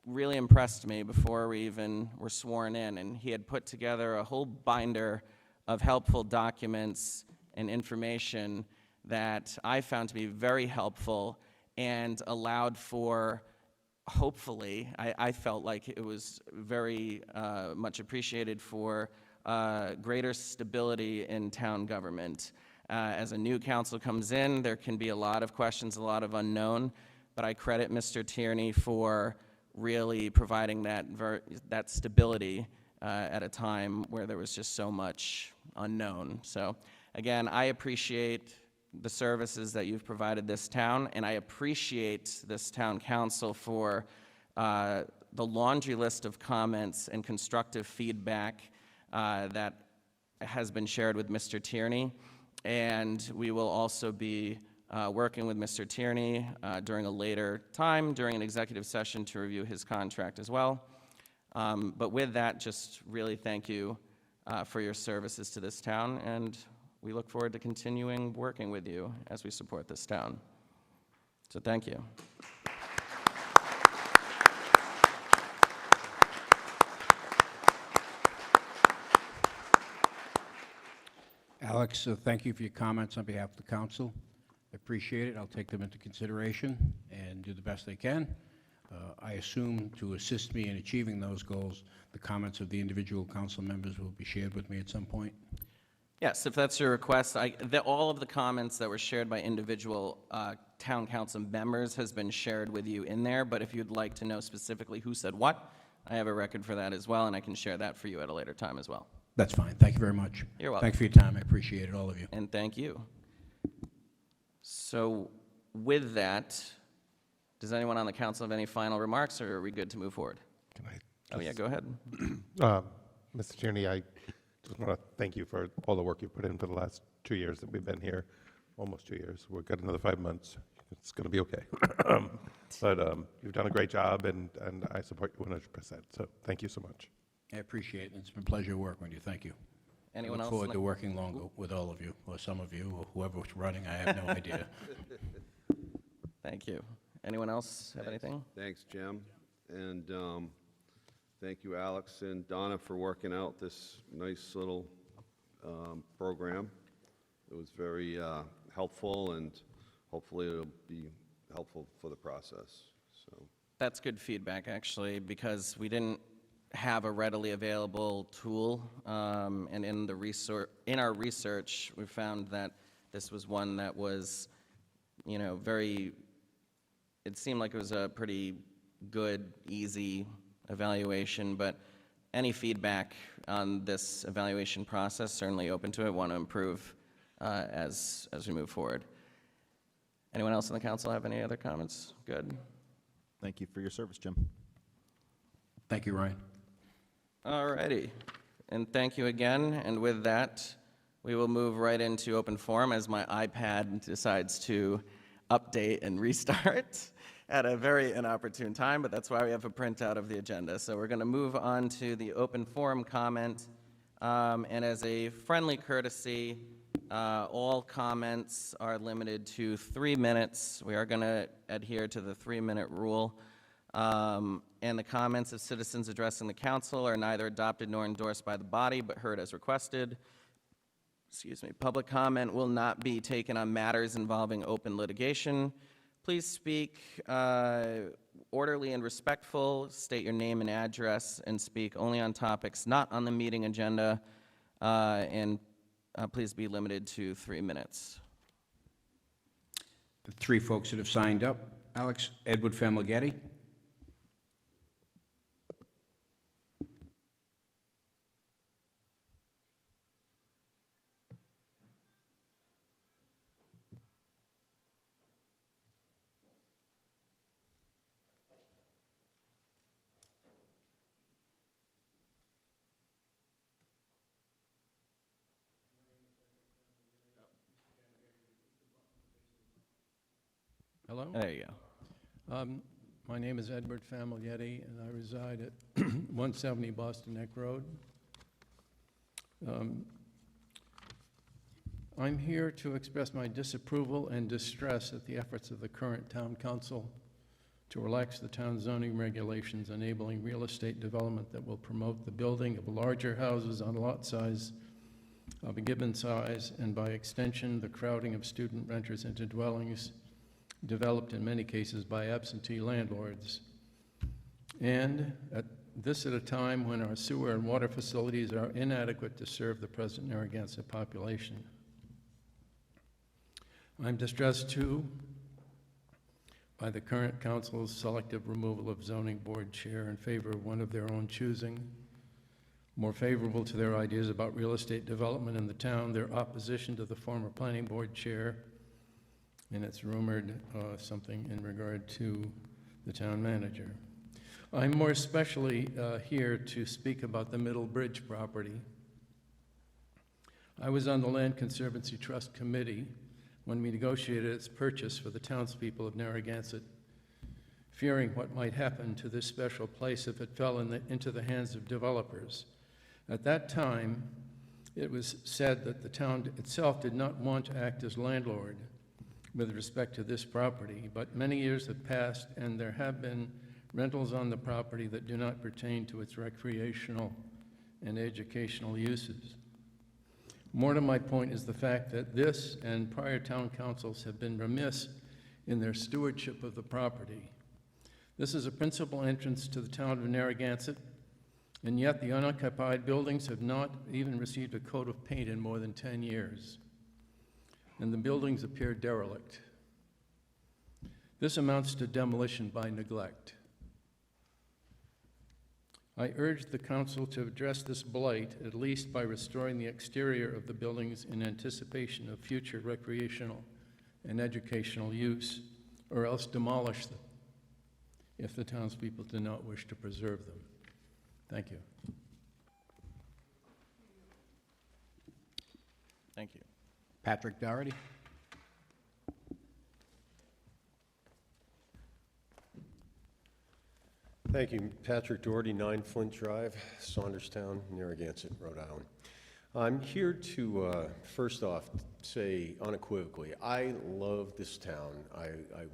really impressed me before we even were sworn in, and he had put together a whole binder of helpful documents and information that I found to be very helpful and allowed for, hopefully, I felt like it was very much appreciated for greater stability in town government. As a new council comes in, there can be a lot of questions, a lot of unknown, but I credit Mr. Tierney for really providing that stability at a time where there was just so much unknown. So again, I appreciate the services that you've provided this town, and I appreciate this town council for the laundry list of comments and constructive feedback that has been shared with Mr. Tierney. And we will also be working with Mr. Tierney during a later time, during an executive session, to review his contract as well. But with that, just really thank you for your services to this town, and we look forward to continuing working with you as we support this town. So thank you. Alex, thank you for your comments on behalf of the council. I appreciate it. I'll take them into consideration and do the best I can. I assume to assist me in achieving those goals, the comments of the individual council members will be shared with me at some point. Yes, if that's your request, all of the comments that were shared by individual town council members has been shared with you in there, but if you'd like to know specifically who said what, I have a record for that as well, and I can share that for you at a later time as well. That's fine. Thank you very much. You're welcome. Thanks for your time. I appreciate it, all of you. And thank you. So with that, does anyone on the council have any final remarks, or are we good to move forward? Can I Oh, yeah, go ahead. Mr. Tierney, I just want to thank you for all the work you put in for the last 2 years that we've been here, almost 2 years. We've got another 5 months. It's going to be okay. But you've done a great job, and I support you 100%. So thank you so much. I appreciate it. It's been a pleasure working with you. Thank you. Anyone I else? look forward to working longer with all of you, or some of you, or whoever's running. I have no idea. Thank you. Anyone else have anything? Thanks, Jim. And thank you, Alex and Donna, for working out this nice little program. It was very helpful, and hopefully it'll be helpful for the process. So That's good feedback, actually, because we didn't have a readily available tool, and in our research, we found that this was one that was, it seemed like it was a pretty good, easy evaluation, but any feedback on this evaluation process, certainly open to it, want to improve as we move forward. Anyone else on the council have any other comments? Good. Thank you for your service, Jim. Thank you, Ryan. All righty, and thank you again, and with that, we will move right into open forum as my iPad decides to update and restart at a very inopportune time, but that's why we have a printout of the agenda. So we're going to move on to the open forum comment, and as a friendly courtesy, all comments are limited to 3 minutes. We are going to adhere to the 3-minute rule. And the comments of citizens addressing the council are neither adopted nor endorsed by the body, but heard as requested. Excuse me. Public comment will not be taken on matters involving open litigation. Please speak orderly and respectful, state your name and address, and speak only on topics not on the meeting agenda, and please be limited to 3 minutes. The 3 folks that have signed up: Alex, Edward Famighetti. Hello. There you go. My name is Edward Famighetti, and I reside at 170 Boston Neck Road. I'm here to express my disapproval and distress at the efforts of the current town council to relax the town zoning regulations enabling real estate development that will promote the building of larger houses on lot size of a given size, and by extension, the crowding of student renters into dwellings developed in many cases by absentee landlords. And at a time when our sewer and water facilities are inadequate to serve the present Narragansett population. I'm distressed too by the current council's selective removal of zoning board chair in favor of one of their own choosing. more favorable to their ideas about real estate development in the town, their opposition to the former planning board chair, and it's rumored something in regard to the town manager. I'm more especially here to speak about the Middle Bridge property. I was on the Land Conservancy Trust Committee when we negotiated its purchase for the townspeople of Narragansett, fearing what might happen to this special place if it fell into the hands of developers. At that time, it was said that the town itself did not want to act as landlord with respect to this property, but many years have passed and there have been rentals on the property that do not pertain to its recreational and educational uses. More to my point is the fact that this and prior town councils have been remiss in their stewardship of the property. This is a principal entrance to the town of Narragansett, and yet the unoccupied buildings have not even received a coat of paint in more than 10 years, and the buildings appear derelict. This amounts to demolition by neglect. I urge the council to address this blight, at least by restoring the exterior of the buildings in anticipation of future recreational and educational use, or else demolish them if the townspeople do not wish to preserve them. Thank you. Thank you. Patrick Doherty. Thank you. Patrick Doherty, 9 Flint Drive, Saunderstown, Narragansett, Rhode Island. I'm here to, first off, say unequivocally, I love this town. I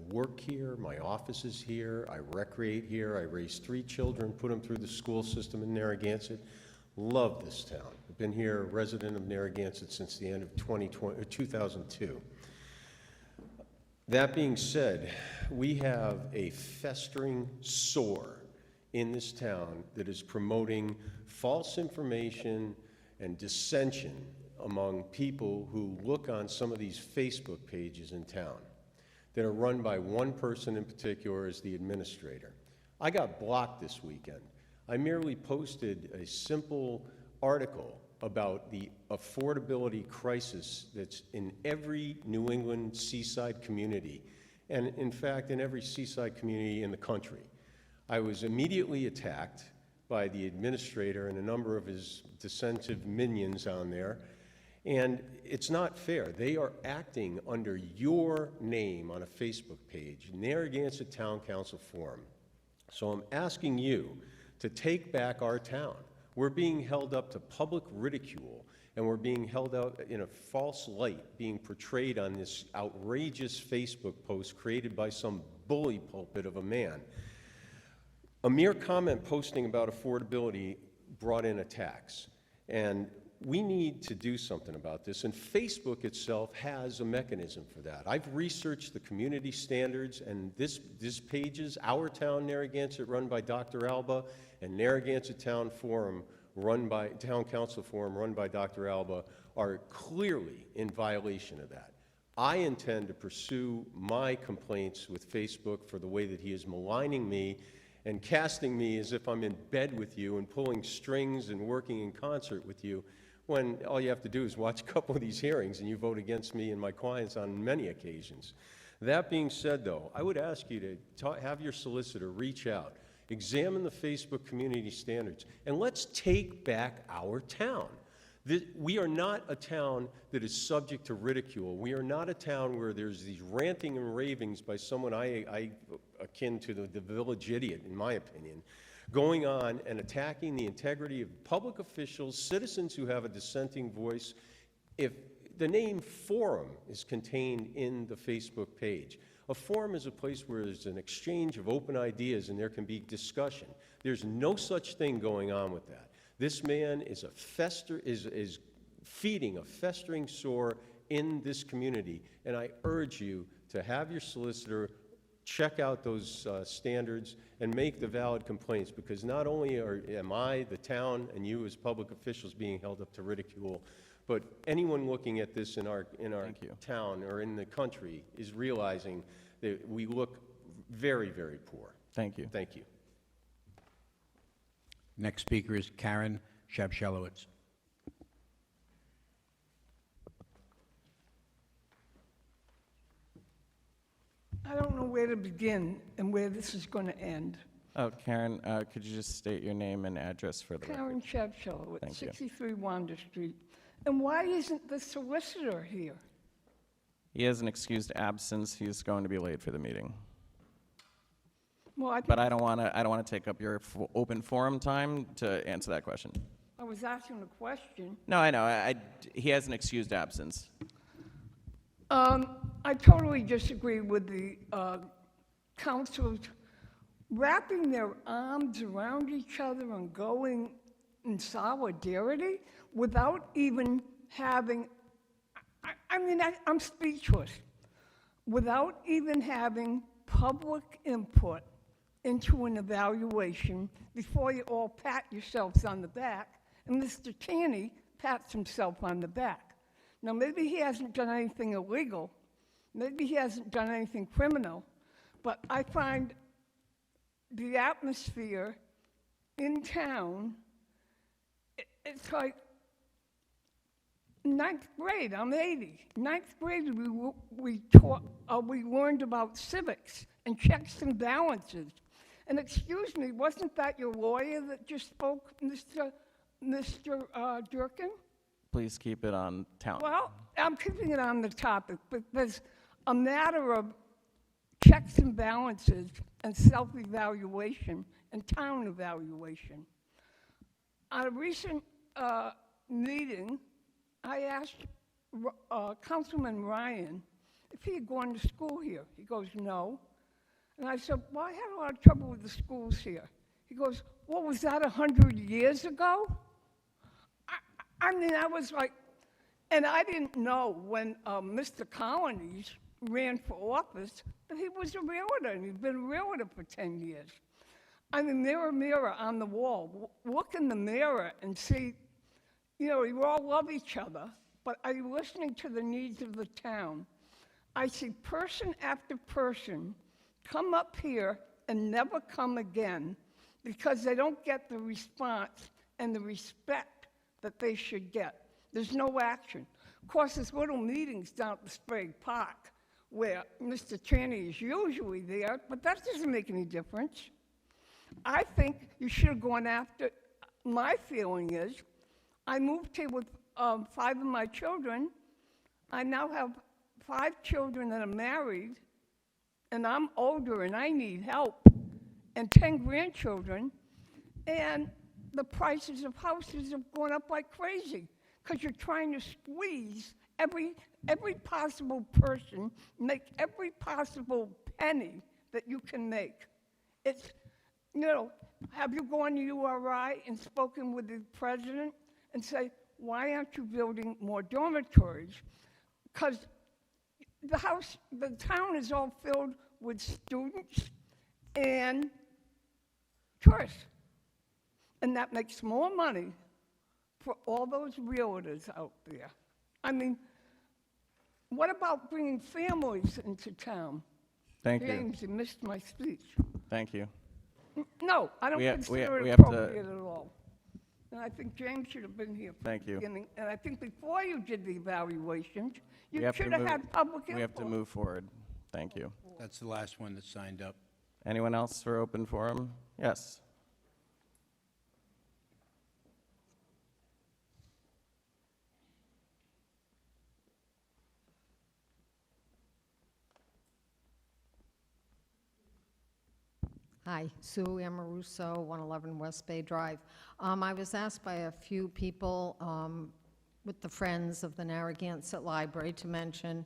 work here, my office is here, I recreate here, I raised 3 children, put them through the school system in Narragansett. Love this town. I've been here a resident of Narragansett since the end of 2002. That being said, we have a festering sore in this town that is promoting false information and dissension among people who look on some of these Facebook pages in town that are run by one person in particular as the administrator. I got blocked this weekend. I merely posted a simple article about the affordability crisis that's in every New England seaside community, and in fact in every seaside community in the country. I was immediately attacked by the administrator and a number of his dissensive minions on there, and it's not fair. They are acting under your name on a Facebook page, Narragansett Town Council Forum. So I'm asking you to take back our town. We're being held up to public ridicule, and we're being held out in a false light, being portrayed on this outrageous Facebook post created by some bully pulpit of a man. A mere comment posting about affordability brought in attacks, and we need to do something about this, and Facebook itself has a mechanism for that. I've researched the community standards, and this pages, Our Town Narragansett, run by Dr. Alba, and Narragansett Town Forum, Town Council Forum, run by Dr. Alba, are clearly in violation of that. I intend to pursue my complaints with Facebook for the way that he is maligning me and casting me as if I'm in bed with you and pulling strings and working in concert with you, when all you have to do is watch a couple of these hearings and you vote against me and my clients on many occasions. That being said, though, I would ask you to have your solicitor reach out, examine the Facebook community standards, and let's take back our town. We are not a town that is subject to ridicule. We are not a town where there's these ranting and ravings by someone akin to the village idiot, in my opinion, going on and attacking the integrity of public officials, citizens who have a dissenting voice. If the name forum is contained in the Facebook page, a forum is a place where there's an exchange of open ideas and there can be discussion. There's no such thing going on with that. This man is feeding a festering sore in this community, and I urge you to have your solicitor check out those standards and make the valid complaints, because not only am I, the town, and you as public officials being held up to ridicule, but anyone looking at this in our town or in the country is realizing that we look very, very poor. Thank you. Thank you. Next speaker is Karen Shabshelowitz. I don't know where to begin and where this is going to end. Oh, Karen, could you just state your name and address for the record? Karen Shabshelowitz, Thank you. 63 Wanda Street. And why isn't the solicitor here? He has an excused absence. He's going to be late for the meeting. Well, I think But I don't want to take up your open forum time to answer that question. I was asking a question. No, I know. He has an excused absence. I totally disagree with the council's wrapping their arms around each other and going in solidarity without even having, I'm speechless, without even having public input into an evaluation before you all pat yourselves on the back, and Mr. Taney pats himself on the back. Now, maybe he hasn't done anything illegal, maybe he hasn't done anything criminal, but I find the atmosphere in town, it's like ninth grade. I'm 80. Ninth grade, we learned about civics and checks and balances. And excuse me, wasn't that your lawyer that just spoke, Mr. Durkin? Please keep it on town. Well, I'm keeping it on the topic, but there's a matter of checks and balances and self-evaluation and town evaluation. At a recent meeting, I asked Councilman Ryan if he had gone to school here. He goes, no. And I said, well, I had a lot of trouble with the schools here. He goes, what, was that 100 years ago? I was like, and I didn't know when Mr. Colonies ran for office that he was a realtor, and he'd been a realtor for 10 years. Mirror, mirror on the wall. Look in the mirror and see, you all love each other, but are you listening to the needs of the town? I see person after person come up here and never come again because they don't get the response and the respect that they should get. There's no action. Of course, there's little meetings down at the Sprague Park where Mr. Chaney is usually there, but that doesn't make any difference. I think you should have gone after, my feeling is, I moved here with 5 of my children. I now have 5 children that are married, and I'm older and I need help, and 10 grandchildren, and the prices of houses have gone up like crazy because you're trying to squeeze every possible person, make every possible penny that you can make. It's, have you gone to URI and spoken with the president and say, why aren't you building more dormitories? Because the town is all filled with students and tourists. And that makes more money for all those realtors out there. What about bringing families into town? Thank you. James, you missed my speech. Thank you. No, I don't We ha- consider we it have to- appropriate at all. And I think James should have been here from Thank the you. beginning. And I think before you did the evaluations, We you have to should have move- had public input. We have to move forward. Thank you. That's the last one that signed up. Anyone else for open forum? Yes. Hi, Sue Amoruso, 111 West Bay Drive. I was asked by a few people with the Friends of the Narragansett Library to mention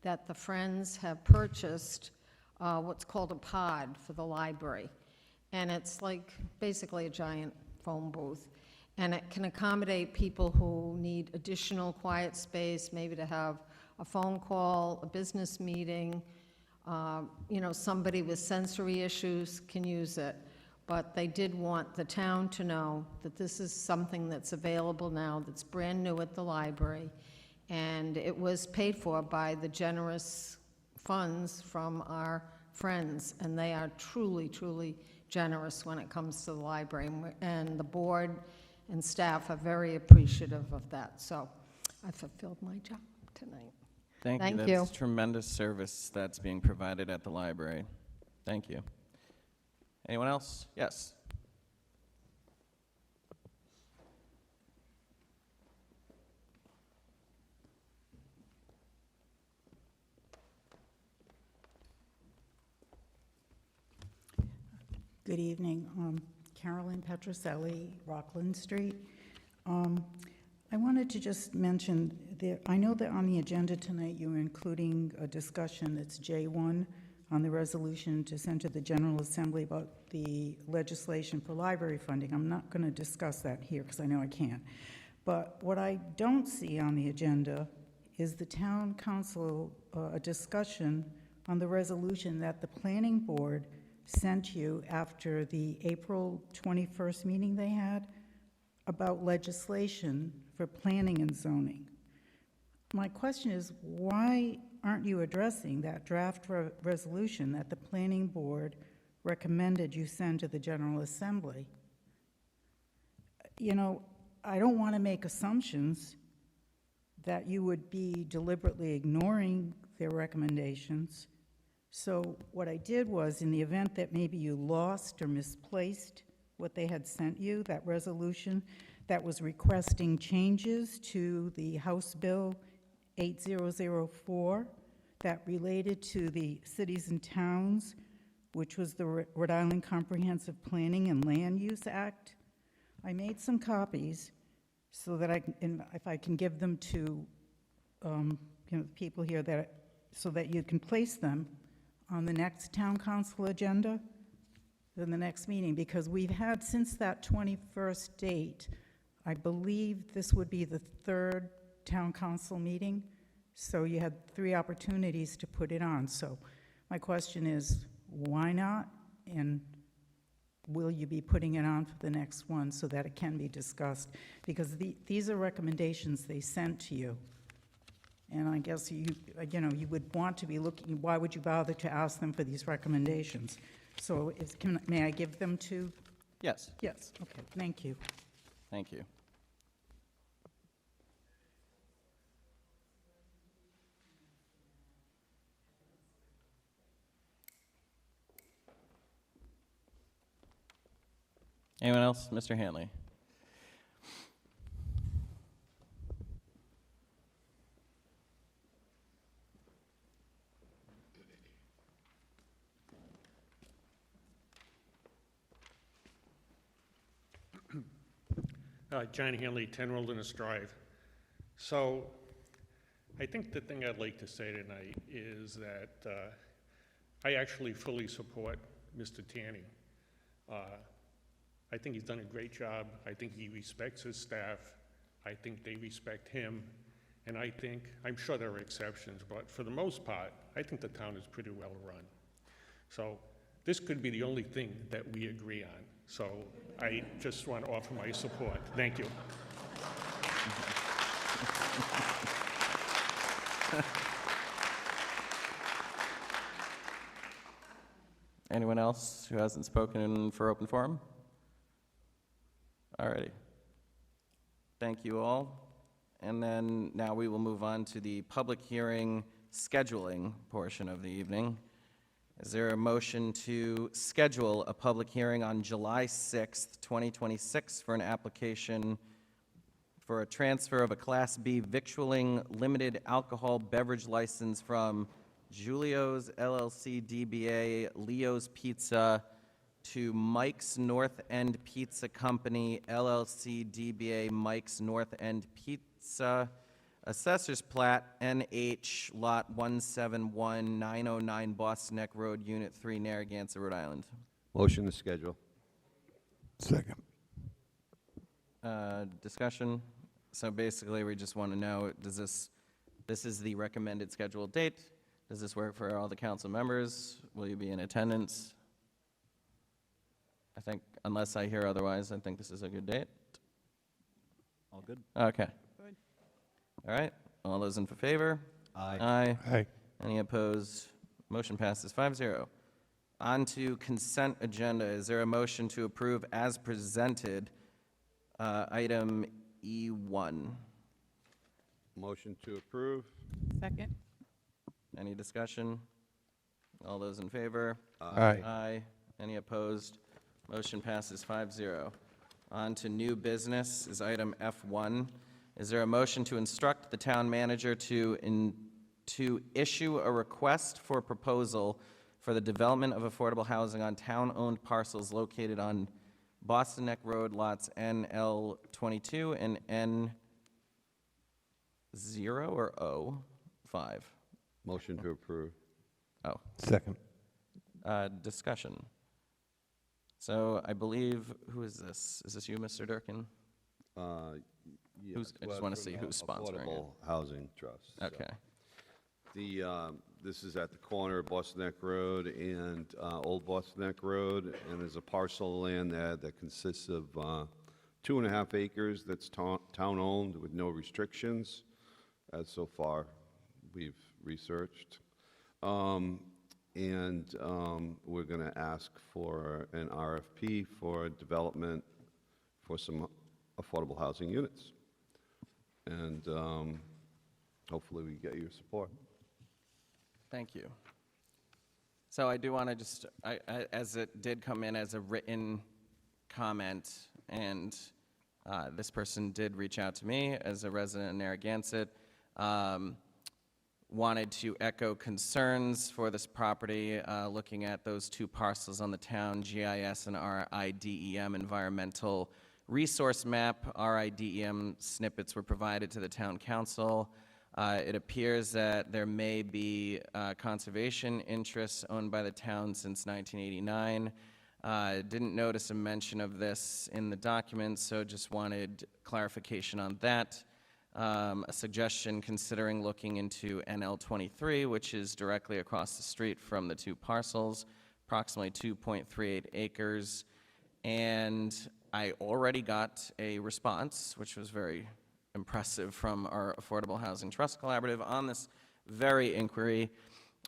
that the Friends have purchased what's called a pod for the library. And it's like basically a giant phone booth. And it can accommodate people who need additional quiet space, maybe to have a phone call, a business meeting. Somebody with sensory issues can use it. But they did want the town to know that this is something that's available now, that's brand new at the library. And it was paid for by the generous funds from our friends. And they are truly, truly generous when it comes to the library. And the board and staff are very appreciative of that. So I fulfilled my job tonight. Thank you. Thank you. That's tremendous service that's being provided at the library. Thank you. Anyone else? Yes. Good evening. Carolyn Petroselli, Rockland Street. I wanted to just mention that I know that on the agenda tonight you're including a discussion that's J1 on the resolution to send to the General Assembly about the legislation for library funding. I'm not going to discuss that here because I know I can't. But what I don't see on the agenda is the town council, a discussion on the resolution that the planning board sent you after the April 21st meeting they had about legislation for planning and zoning. My question is, why aren't you addressing that draft resolution that the planning board recommended you send to the General Assembly? You know, I don't want to make assumptions that you would be deliberately ignoring their recommendations. So what I did was, in the event that maybe you lost or misplaced what they had sent you, that resolution that was requesting changes to the House Bill 8004 that related to the cities and towns, which was the Rhode Island Comprehensive Planning and Land Use Act. I made some copies so that if I can give them to people here, so that you can place them on the next town council agenda in the next meeting, because we've had, since that 21st date, I believe this would be the third town council meeting, so you had 3 opportunities to put it on. So my question is, why not? And will you be putting it on for the next one so that it can be discussed? Because these are recommendations they sent to you. And I guess you would want to be looking, why would you bother to ask them for these recommendations? So may I give them to? Yes. Yes, okay, thank you. Thank you. Anyone else? Mr. Hanley. John Hanley, 10 Wilderness Drive. So I think the thing I'd like to say tonight is that I actually fully support Mr. Tanny. I think he's done a great job. I think he respects his staff. I think they respect him. And I'm sure there are exceptions, but for the most part, I think the town is pretty well run. So this could be the only thing that we agree on. So I just want to offer my support. Thank you. Anyone else who hasn't spoken for open forum? All righty. Thank you all. And then now we will move on to the public hearing scheduling portion of the evening. Is there a motion to schedule a public hearing on July 6th, 2026 for an application for a transfer of a Class B victualling limited alcohol beverage license from Julio's LLC DBA Leo's Pizza to Mike's North End Pizza Company LLC DBA Mike's North End Pizza, Assessor's Plat, NH, Lot 171909, Boston Neck Road, Unit 3, Narragansett, Rhode Island. Motion to schedule. Second. Discussion. So basically, we just want to know, this is the recommended scheduled date. Does this work for all the council members? Will you be in attendance? I think, unless I hear otherwise, I think this is a good date. All good? Okay. All right, all those in favor? Aye. Aye. Aye. Any opposed? Motion passes 5-0. On to consent agenda. Is there a motion to approve as presented Item E1. Motion to approve. Second. Any discussion? All those in favor? Aye. Aye. Any opposed? Motion passes 5-0. On to new business is item F1. Is there a motion to instruct the town manager to issue a request for proposal for the development of affordable housing on town-owned parcels located on Boston Neck Road, lots NL22 and N0 or O5? Motion to approve. Oh, Second. discussion. So I believe, who is this? Is this you, Mr. Durkin? Yes, I just wanna see who's sponsoring it. Affordable Housing Trust. So Okay. This is at the corner of Boston Neck Road and Old Boston Neck Road, and there's a parcel of land there that consists of 2.5 acres that's town-owned with no restrictions, as so far we've researched. We're going to ask for an RFP for development for some affordable housing units. And hopefully we get your support. Thank you. So I do want to just, as it did come in as a written comment, and this person did reach out to me as a resident of Narragansett, wanted to echo concerns for this property, looking at those two parcels on the town GIS and RIDEM environmental resource map. RIDEM snippets were provided to the town council. It appears that there may be conservation interests owned by the town since 1989. Didn't notice a mention of this in the documents, so just wanted clarification on that. A suggestion considering looking into NL23, which is directly across the street from the two parcels, approximately 2.38 acres. And I already got a response, which was very impressive, from our Affordable Housing Trust Collaborative on this very inquiry,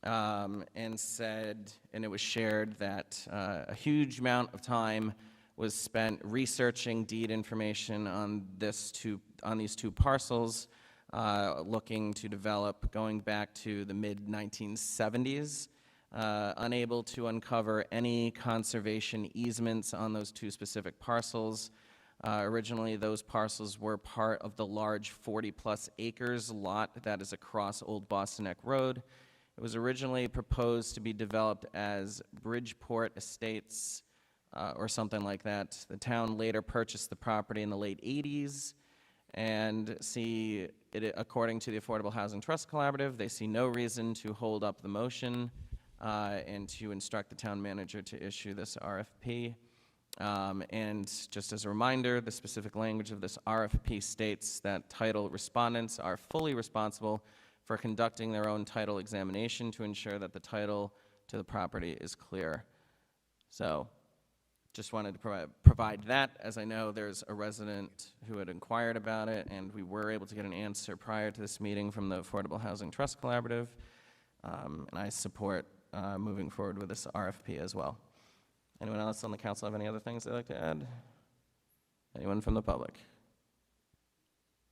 and said, and it was shared, that a huge amount of time was spent researching deed information on these two parcels, looking to develop going back to the mid-1970s, unable to uncover any conservation easements on those two specific parcels. Originally, those parcels were part of the large 40-plus acres lot that is across Old Boston Neck Road. It was originally proposed to be developed as Bridgeport Estates, or something like that. The town later purchased the property in the late 80s, and according to the Affordable Housing Trust Collaborative, they see no reason to hold up the motion and to instruct the town manager to issue this RFP. And just as a reminder, the specific language of this RFP states that title respondents are fully responsible for conducting their own title examination to ensure that the title to the property is clear. So, just wanted to provide that, as I know there's a resident who had inquired about it, and we were able to get an answer prior to this meeting from the Affordable Housing Trust Collaborative, and I support moving forward with this RFP as well. Anyone else on the council have any other things they'd like to add? Anyone from the public?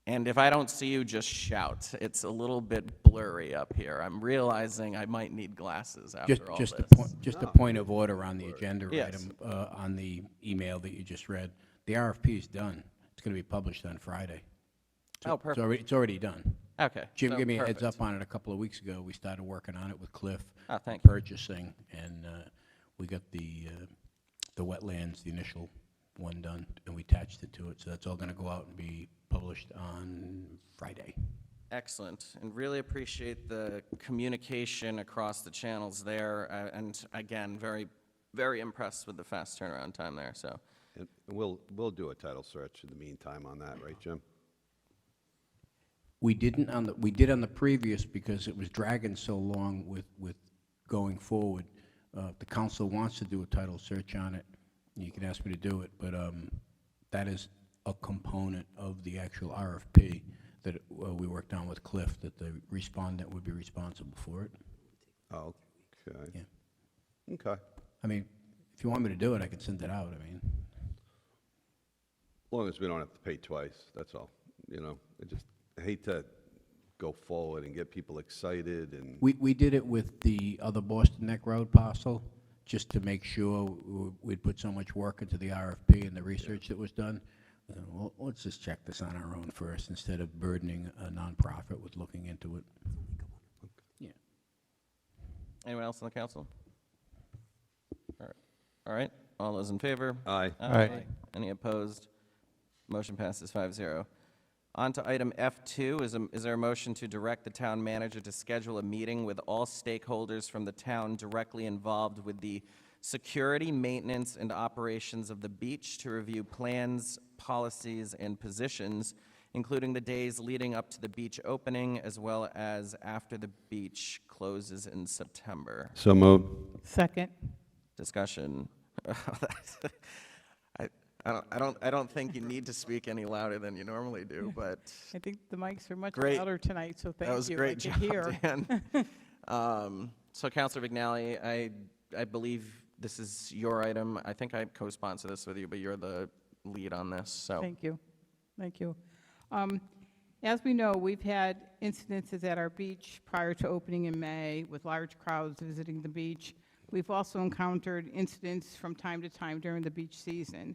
And if I don't see you, just shout. It's a little bit blurry up here. I'm realizing I might need glasses after all this. Just a point of order on the agenda Yes. item, on the email that you just read. The RFP is done. It's going to be published on Friday. Oh, perfect. It's already done. Okay. Jim so gave me a heads perfect. up on it a couple of weeks ago. We started working on it with Cliff. Oh, thank you. Purchasing, and we got the wetlands, the initial one done, and we attached it to it. So that's all going to go out and be published on Friday. Excellent, and really appreciate the communication across the channels there, and again, very, very impressed with the fast turnaround time there, so. And we'll do a title search in the meantime on that, right, Jim? We did on the previous, because it was dragging so long with going forward. The council wants to do a title search on it. You can ask me to do it, but that is a component of the actual RFP that we worked on with Cliff, that the respondent would be responsible for it. Okay. Yeah. Okay. I mean, if you want me to do it, I can send it out. I mean, long as we don't have to pay twice, that's all. You know, I hate to go forward and get people excited and. We did it with the other Boston Neck Road parcel, just to make sure we'd put so much work into the RFP and the research that was done. Well, let's just check this on our own first, instead of burdening a nonprofit with looking into it. Yeah. Anyone else on the council? All right, all those in favor? Aye. Aye. Any opposed? Motion passes 5-0. On to item F2, is there a motion to direct the town manager to schedule a meeting with all stakeholders from the town directly involved with the security, maintenance, and operations of the beach to review plans, policies, and positions, including the days leading up to the beach opening, as well as after the beach closes in September? So moved. Second. Discussion. I don't think you need to speak any louder than you normally do, but I think the mics are much Great. louder tonight, so thank you. that was a great I job, could hear. Dan. So Councilor Vignali, I believe this is your item. I think I co-sponsor this with you, but you're the lead on this, so. Thank you. Thank you. As we know, we've had incidences at our beach prior to opening in May with large crowds visiting the beach. We've also encountered incidents from time to time during the beach season.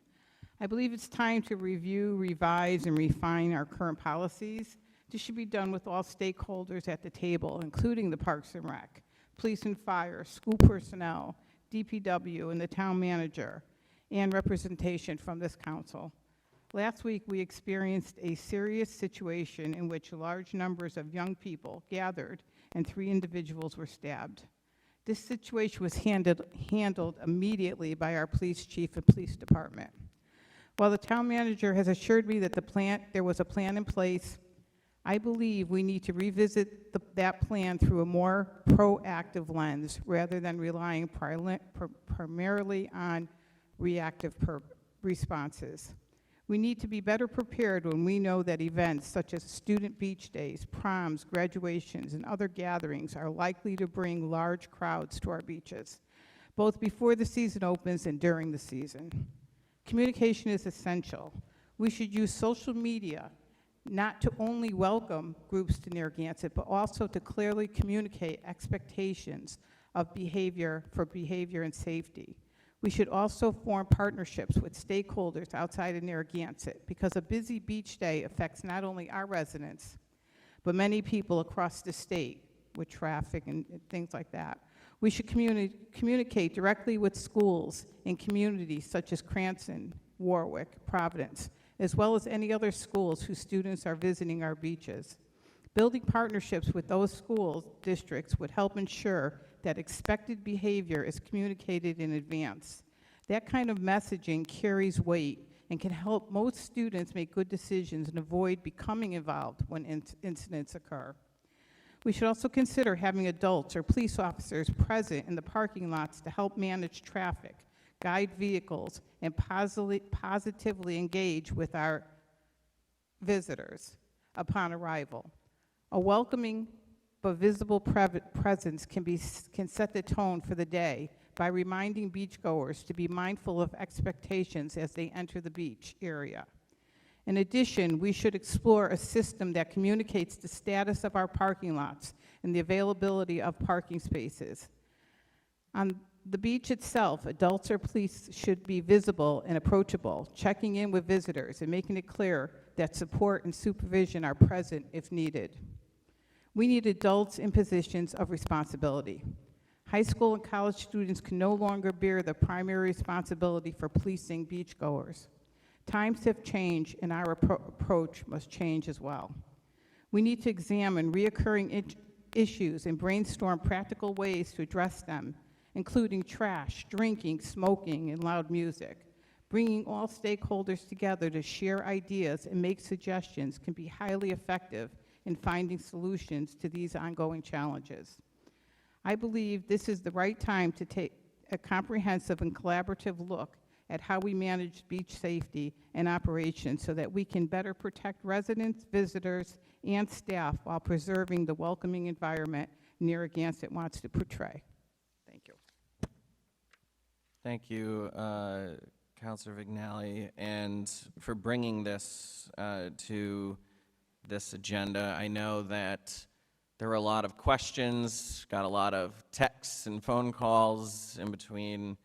I believe it's time to review, revise, and refine our current policies. This should be done with all stakeholders at the table, including the Parks and Rec, police and fire, school personnel, DPW, and the town manager, and representation from this council. Last week, we experienced a serious situation in which large numbers of young people gathered and 3 individuals were stabbed. This situation was handled immediately by our police chief and police department. While the town manager has assured me that there was a plan in place, I believe we need to revisit that plan through a more proactive lens rather than relying primarily on reactive responses. We need to be better prepared when we know that events such as student beach days, proms, graduations, and other gatherings are likely to bring large crowds to our beaches, both before the season opens and during the season. Communication is essential. We should use social media not to only welcome groups to Narragansett, but also to clearly communicate expectations of behavior and safety. We should also form partnerships with stakeholders outside of Narragansett, because a busy beach day affects not only our residents, but many people across the state with traffic and things like that. We should communicate directly with schools and communities such as Cranston, Warwick, Providence, as well as any other schools whose students are visiting our beaches. Building partnerships with those school districts would help ensure that expected behavior is communicated in advance. That kind of messaging carries weight and can help most students make good decisions and avoid becoming involved when incidents occur. We should also consider having adults or police officers present in the parking lots to help manage traffic, guide vehicles, and positively engage with our visitors upon arrival. A welcoming but visible presence can set the tone for the day by reminding beachgoers to be mindful of expectations as they enter the beach area. In addition, we should explore a system that communicates the status of our parking lots and the availability of parking spaces. On the beach itself, adults or police should be visible and approachable, checking in with visitors and making it clear that support and supervision are present if needed. We need adults in positions of responsibility. High school and college students can no longer bear the primary responsibility for policing beachgoers. Times have changed, and our approach must change as well. We need to examine reoccurring issues and brainstorm practical ways to address them, including trash, drinking, smoking, and loud music. Bringing all stakeholders together to share ideas and make suggestions can be highly effective in finding solutions to these ongoing challenges. I believe this is the right time to take a comprehensive and collaborative look at how we manage beach safety and operations so that we can better protect residents, visitors, and staff while preserving the welcoming environment Narragansett wants to portray. Thank you. Thank you, Councilor Vignali, and for bringing this to this agenda. I know that there were a lot of questions, got a lot of texts and phone calls in between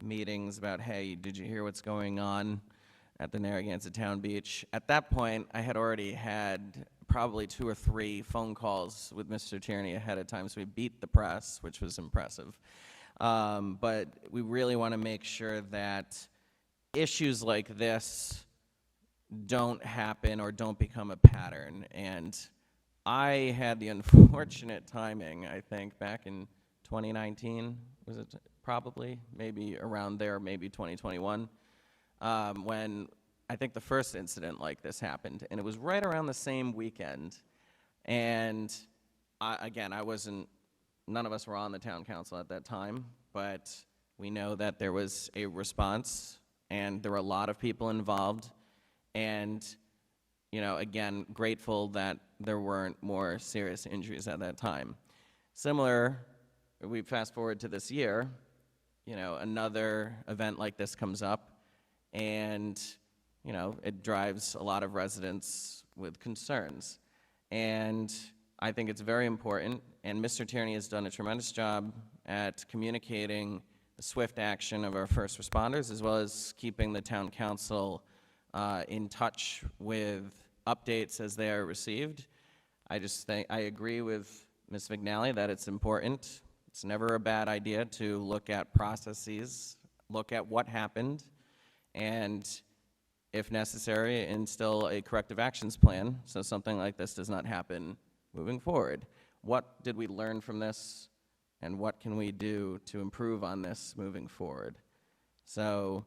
meetings about, hey, did you hear what's going on at the Narragansett Town Beach? At that point, I had already had probably 2 or 3 phone calls with Mr. Tierney ahead of time, so we beat the press, which was impressive. But we really want to make sure that issues like this don't happen or don't become a pattern. And I had the unfortunate timing, I think, back in 2019, was it probably, maybe around there, maybe 2021, when I think the first incident like this happened, and it was right around the same weekend. And again, none of us were on the town council at that time, but we know that there was a response, and there were a lot of people involved. And, you know, again, grateful that there weren't more serious injuries at that time. Similar, we fast forward to this year, you know, another event like this comes up, and, you know, it drives a lot of residents with concerns. And I think it's very important, and Mr. Tierney has done a tremendous job at communicating the swift action of our first responders, as well as keeping the town council in touch with updates as they are received. I agree with Ms. Vignali that it's important. It's never a bad idea to look at processes, look at what happened, and if necessary, instill a corrective actions plan so something like this does not happen moving forward. What did we learn from this, and what can we do to improve on this moving forward? So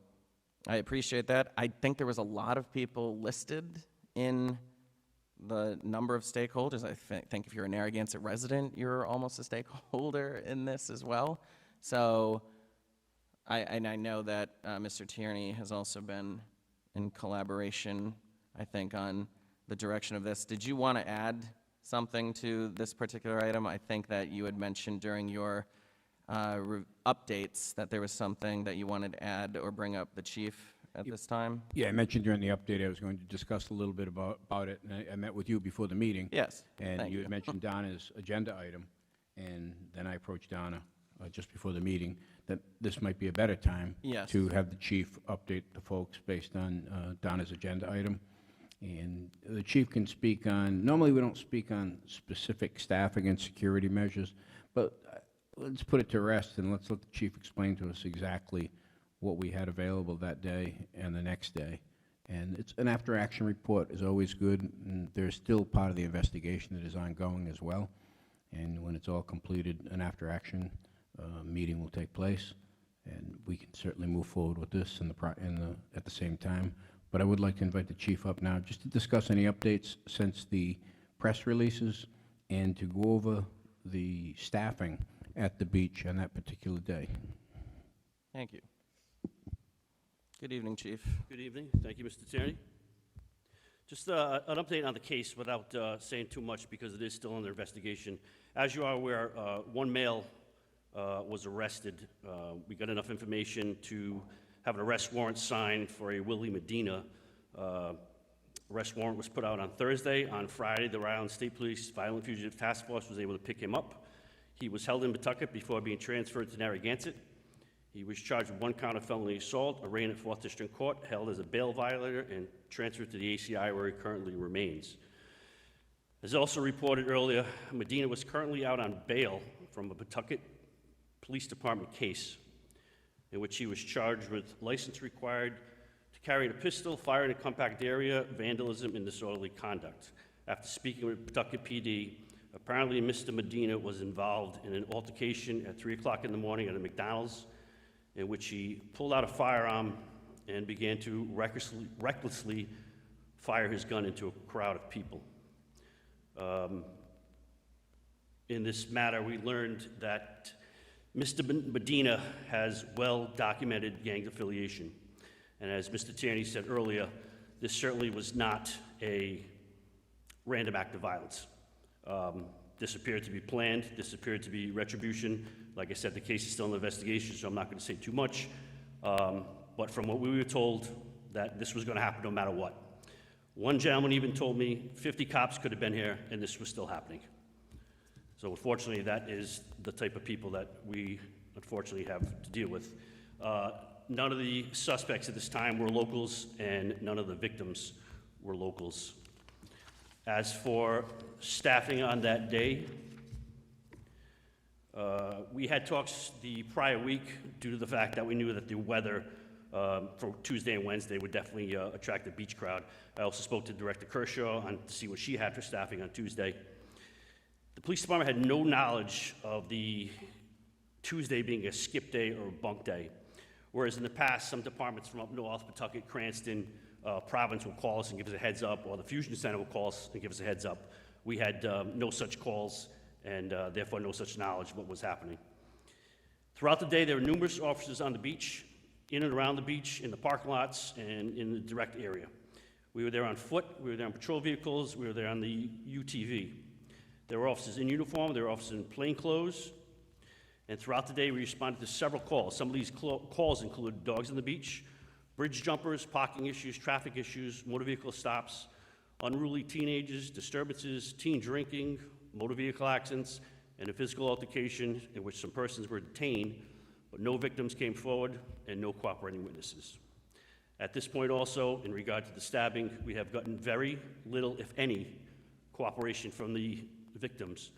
I appreciate that. I think there was a lot of people listed in the number of stakeholders. I think if you're a Narragansett resident, you're almost a stakeholder in this as well. So I know that Mr. Tierney has also been in collaboration, I think, on the direction of this. Did you want to add something to this particular item? I think that you had mentioned during your updates that there was something that you wanted to add or bring up the chief at this time. Yeah, I mentioned during the update I was going to discuss a little bit about it, and I met with you before the meeting. Yes, And thank you you. had mentioned Donna's agenda item, and then I approached Donna just before the meeting that this might be a better time Yes. to have the chief update the folks based on Donna's agenda item. And the chief can speak on, normally we don't speak on specific staffing and security measures, but let's put it to rest and let's let the chief explain to us exactly what we had available that day and the next day. And it's an after-action report is always good, and there's still part of the investigation that is ongoing as well. And when it's all completed, an after-action meeting will take place, and we can certainly move forward with this at the same time. But I would like to invite the chief up now just to discuss any updates since the press releases and to go over the staffing at the beach on that particular day. Thank you. Good evening, Chief. Good evening. Thank you, Mr. Tierney. Just an update on the case without saying too much because it is still under investigation. As you are aware, one male was arrested. We got enough information to have an arrest warrant signed for a Willie Medina. Arrest warrant was put out on Thursday. On Friday, the Rhode Island State Police Violent Fugitive Task Force was able to pick him up. He was held in Pawtucket before being transferred to Narragansett. He was charged with 1 count of felony assault, arraigned at 4th District Court, held as a bail violator, and transferred to the ACI where he currently remains. As also reported earlier, Medina was currently out on bail from a Pawtucket Police Department case in which he was charged with license required to carry a pistol, fire in a compact area, vandalism, and disorderly conduct. After speaking with Pawtucket PD, apparently Mr. Medina was involved in an altercation at 3 o'clock in the morning at a McDonald's in which he pulled out a firearm and began to recklessly fire his gun into a crowd of people. In this matter, we learned that Mr. Medina has well-documented gang affiliation. And as Mr. Tierney said earlier, this certainly was not a random act of violence. This appeared to be planned. This appeared to be retribution. Like I said, the case is still in investigation, so I'm not going to say too much. But but from what we were told, that this was going to happen no matter what. One gentleman even told me 50 cops could have been here and this was still happening. So unfortunately, that is the type of people that we unfortunately have to deal with. None of the suspects at this time were locals, and none of the victims were locals. As for staffing on that day, we had talks the prior week due to the fact that we knew that the weather for Tuesday and Wednesday would definitely attract the beach crowd. I also spoke to Director Kershaw to see what she had for staffing on Tuesday. The police department had no knowledge of the Tuesday being a skip day or a bunk day, whereas in the past, some departments from up north, Pawtucket, Cranston, Province will call us and give us a heads up, or the Fusion Center will call us and give us a heads up. We had no such calls and therefore no such knowledge of what was happening. Throughout the day, there were numerous officers on the beach, in and around the beach, in the parking lots, and in the direct area. We were there on foot, we were there on patrol vehicles, we were there on the UTV. There were officers in uniform, there were officers in plain clothes, and throughout the day, we responded to several calls. Some of these calls included dogs on the beach, bridge jumpers, parking issues, traffic issues, motor vehicle stops, unruly teenagers, disturbances, teen drinking, motor vehicle accidents, and a physical altercation in which some persons were detained, but no victims came forward and no cooperating witnesses. At this point also, in regard to the stabbing, we have gotten very little, if any, cooperation from the victims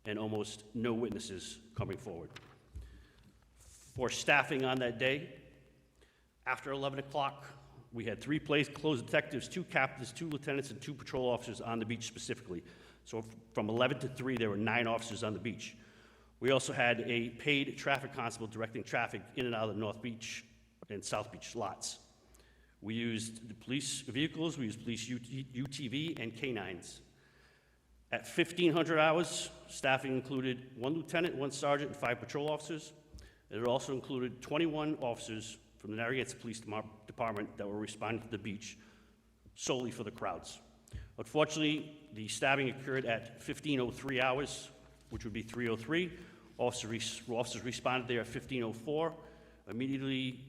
and almost no witnesses coming forward. For staffing on that day, after 11 o'clock, we had 3 plainclothes detectives, 2 captains, 2 lieutenants, and 2 patrol officers on the beach specifically. So from 11 to 3, there were 9 officers on the beach. We also had a paid traffic constable directing traffic in and out of the North Beach and South Beach lots. We used the police vehicles, we used police UTV and canines. At 1,500 hours, staffing included 1 lieutenant, 1 sergeant, and 5 patrol officers. It also included 21 officers from the Narragansett Police Department that were responding to the beach solely for the crowds. Unfortunately, the stabbing occurred at 15:03 hours, which would be 3:03. Officers responded there at 15:04. Immediately,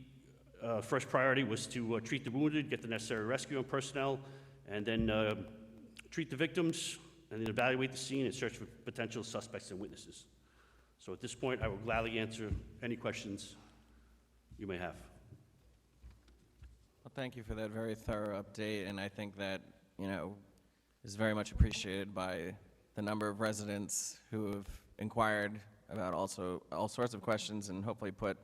first priority was to treat the wounded, get the necessary rescue and personnel, and then treat the victims, and then evaluate the scene and search for potential suspects and witnesses. So at this point, I will gladly answer any questions you may have. Well, thank you for that very thorough update, and I think that, is very much appreciated by the number of residents who have inquired about also all sorts of questions and hopefully put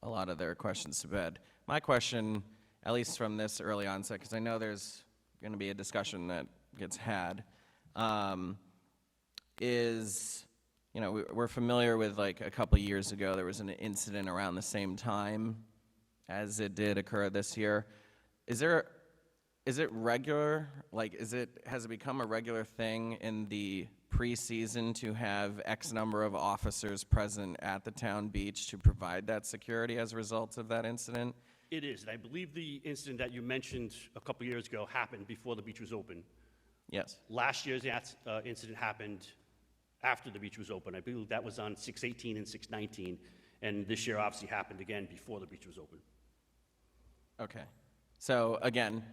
a lot of their questions to bed. My question, at least from this early onset, because I know there's going to be a discussion that gets had, is, we're familiar with, like, a couple years ago, there was an incident around the same time as it did occur this year. Is it regular, has it become a regular thing in the preseason to have X number of officers present at the town beach to provide that security as a result of that incident? It is, and I believe the incident that you mentioned a couple years ago happened before the beach was open. Yes. Last year's incident happened after the beach was open. I believe that was on 6/18 and 6/19, and this year obviously happened again before the beach was open. Okay. So again,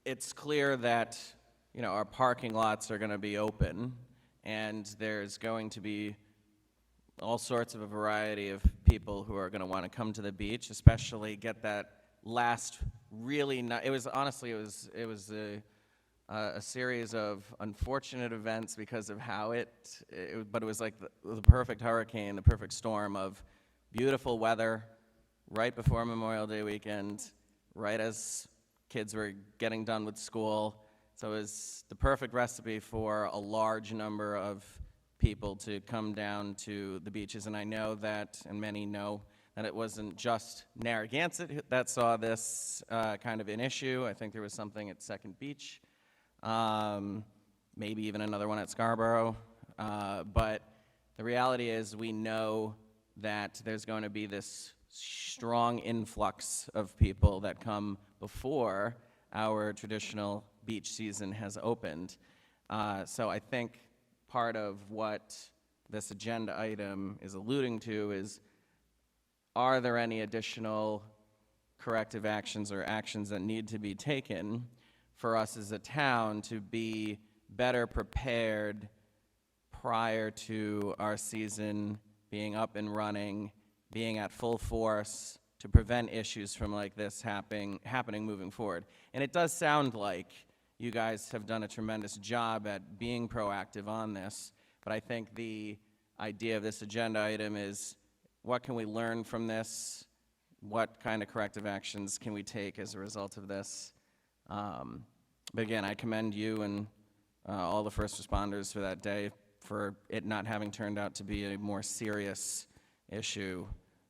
it's clear that, our parking lots are going to be open, and there's going to be all sorts of a variety of people who are going to want to come to the beach, especially get that last really nice. It was honestly, it was a series of unfortunate events because of how but it was like the perfect hurricane, the perfect storm of beautiful weather right before Memorial Day weekend, right as kids were getting done with school. So it was the perfect recipe for a large number of people to come down to the beaches. And I know that, and many know, that it wasn't just Narragansett that saw this kind of an issue. I think there was something at Second Beach, maybe even another one at Scarborough. But the reality is we know that there's going to be this strong influx of people that come before our traditional beach season has opened. So I think part of what this agenda item is alluding to is, are there any additional corrective actions or actions that need to be taken for us as a town to be better prepared prior to our season being up and running, being at full force, to prevent issues from like this happening moving forward. And it does sound like you guys have done a tremendous job at being proactive on this, but I think the idea of this agenda item is, what can we learn from this? What kind of corrective actions can we take as a result of this? But again, I commend you and all the first responders for that day for it not having turned out to be a more serious issue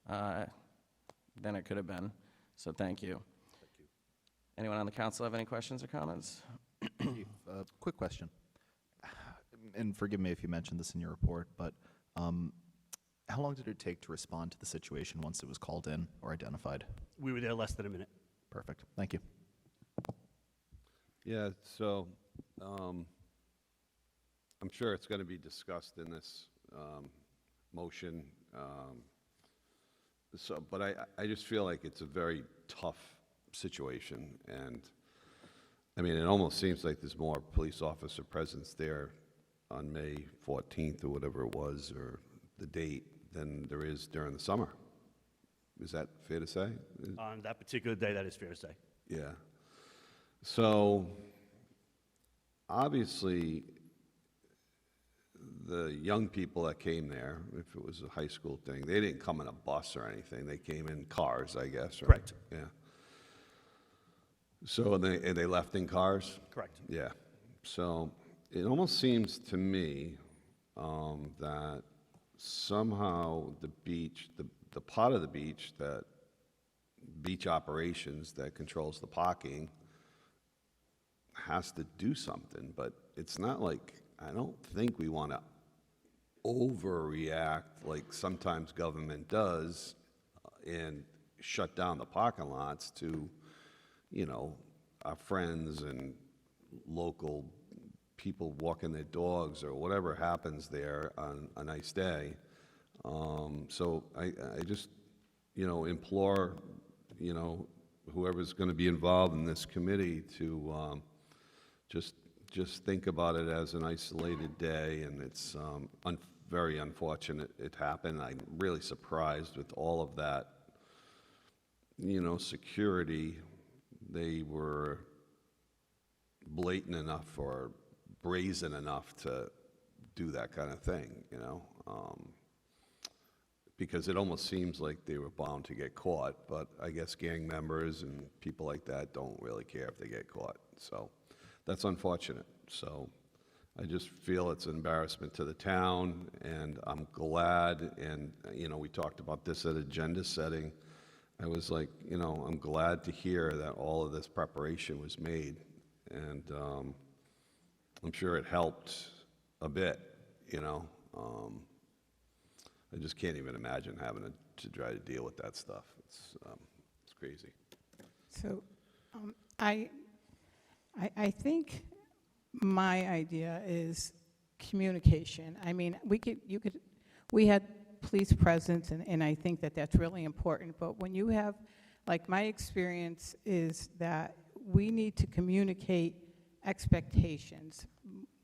than it could have been. So thank you. Anyone on the council have any questions or comments? Chief, quick question, and forgive me if you mentioned this in your report, but how long did it take to respond to the situation once it was called in or identified? We were there less than a minute. Perfect. Thank you. Yeah, so I'm sure it's going to be discussed in this motion. But I just feel like it's a very tough situation, and I mean, it almost seems like there's more police officer presence there on May 14th or whatever it was, or the date, than there is during the summer. Is that fair to say? On that particular day, that is fair to say. Yeah. So, obviously, the young people that came there, if it was a high school thing, they didn't come in a bus or anything. They came in cars, I guess, right? Correct. Yeah. So, and they left in cars? Correct. Yeah. So, it almost seems to me that somehow the beach, the part of the beach that beach operations that controls the parking has to do something, but it's not like, I don't think we want to overreact like sometimes government does and shut down the parking lots to, you know, our friends and local people walking their dogs or whatever happens there on a nice day. So I just, you know, implore, you know, whoever's going to be involved in this committee to just think about it as an isolated day, and it's very unfortunate it happened. I'm really surprised with all of that, you know, security. They were blatant enough or brazen enough to do that kind of thing, you know, because it almost seems like they were bound to get caught, but I guess gang members and people like that don't really care if they get caught. So that's unfortunate. So I just feel it's an embarrassment to the town, and I'm glad, and, you know, we talked about this at agenda setting. I was like, you know, I'm glad to hear that all of this preparation was made, and I'm sure it helped a bit, you know. I just can't even imagine having to try to deal with that stuff. It's crazy. So I think my idea is communication. I mean, we had police presence, and I think that that's really important. But when you have, like, my experience is that we need to communicate expectations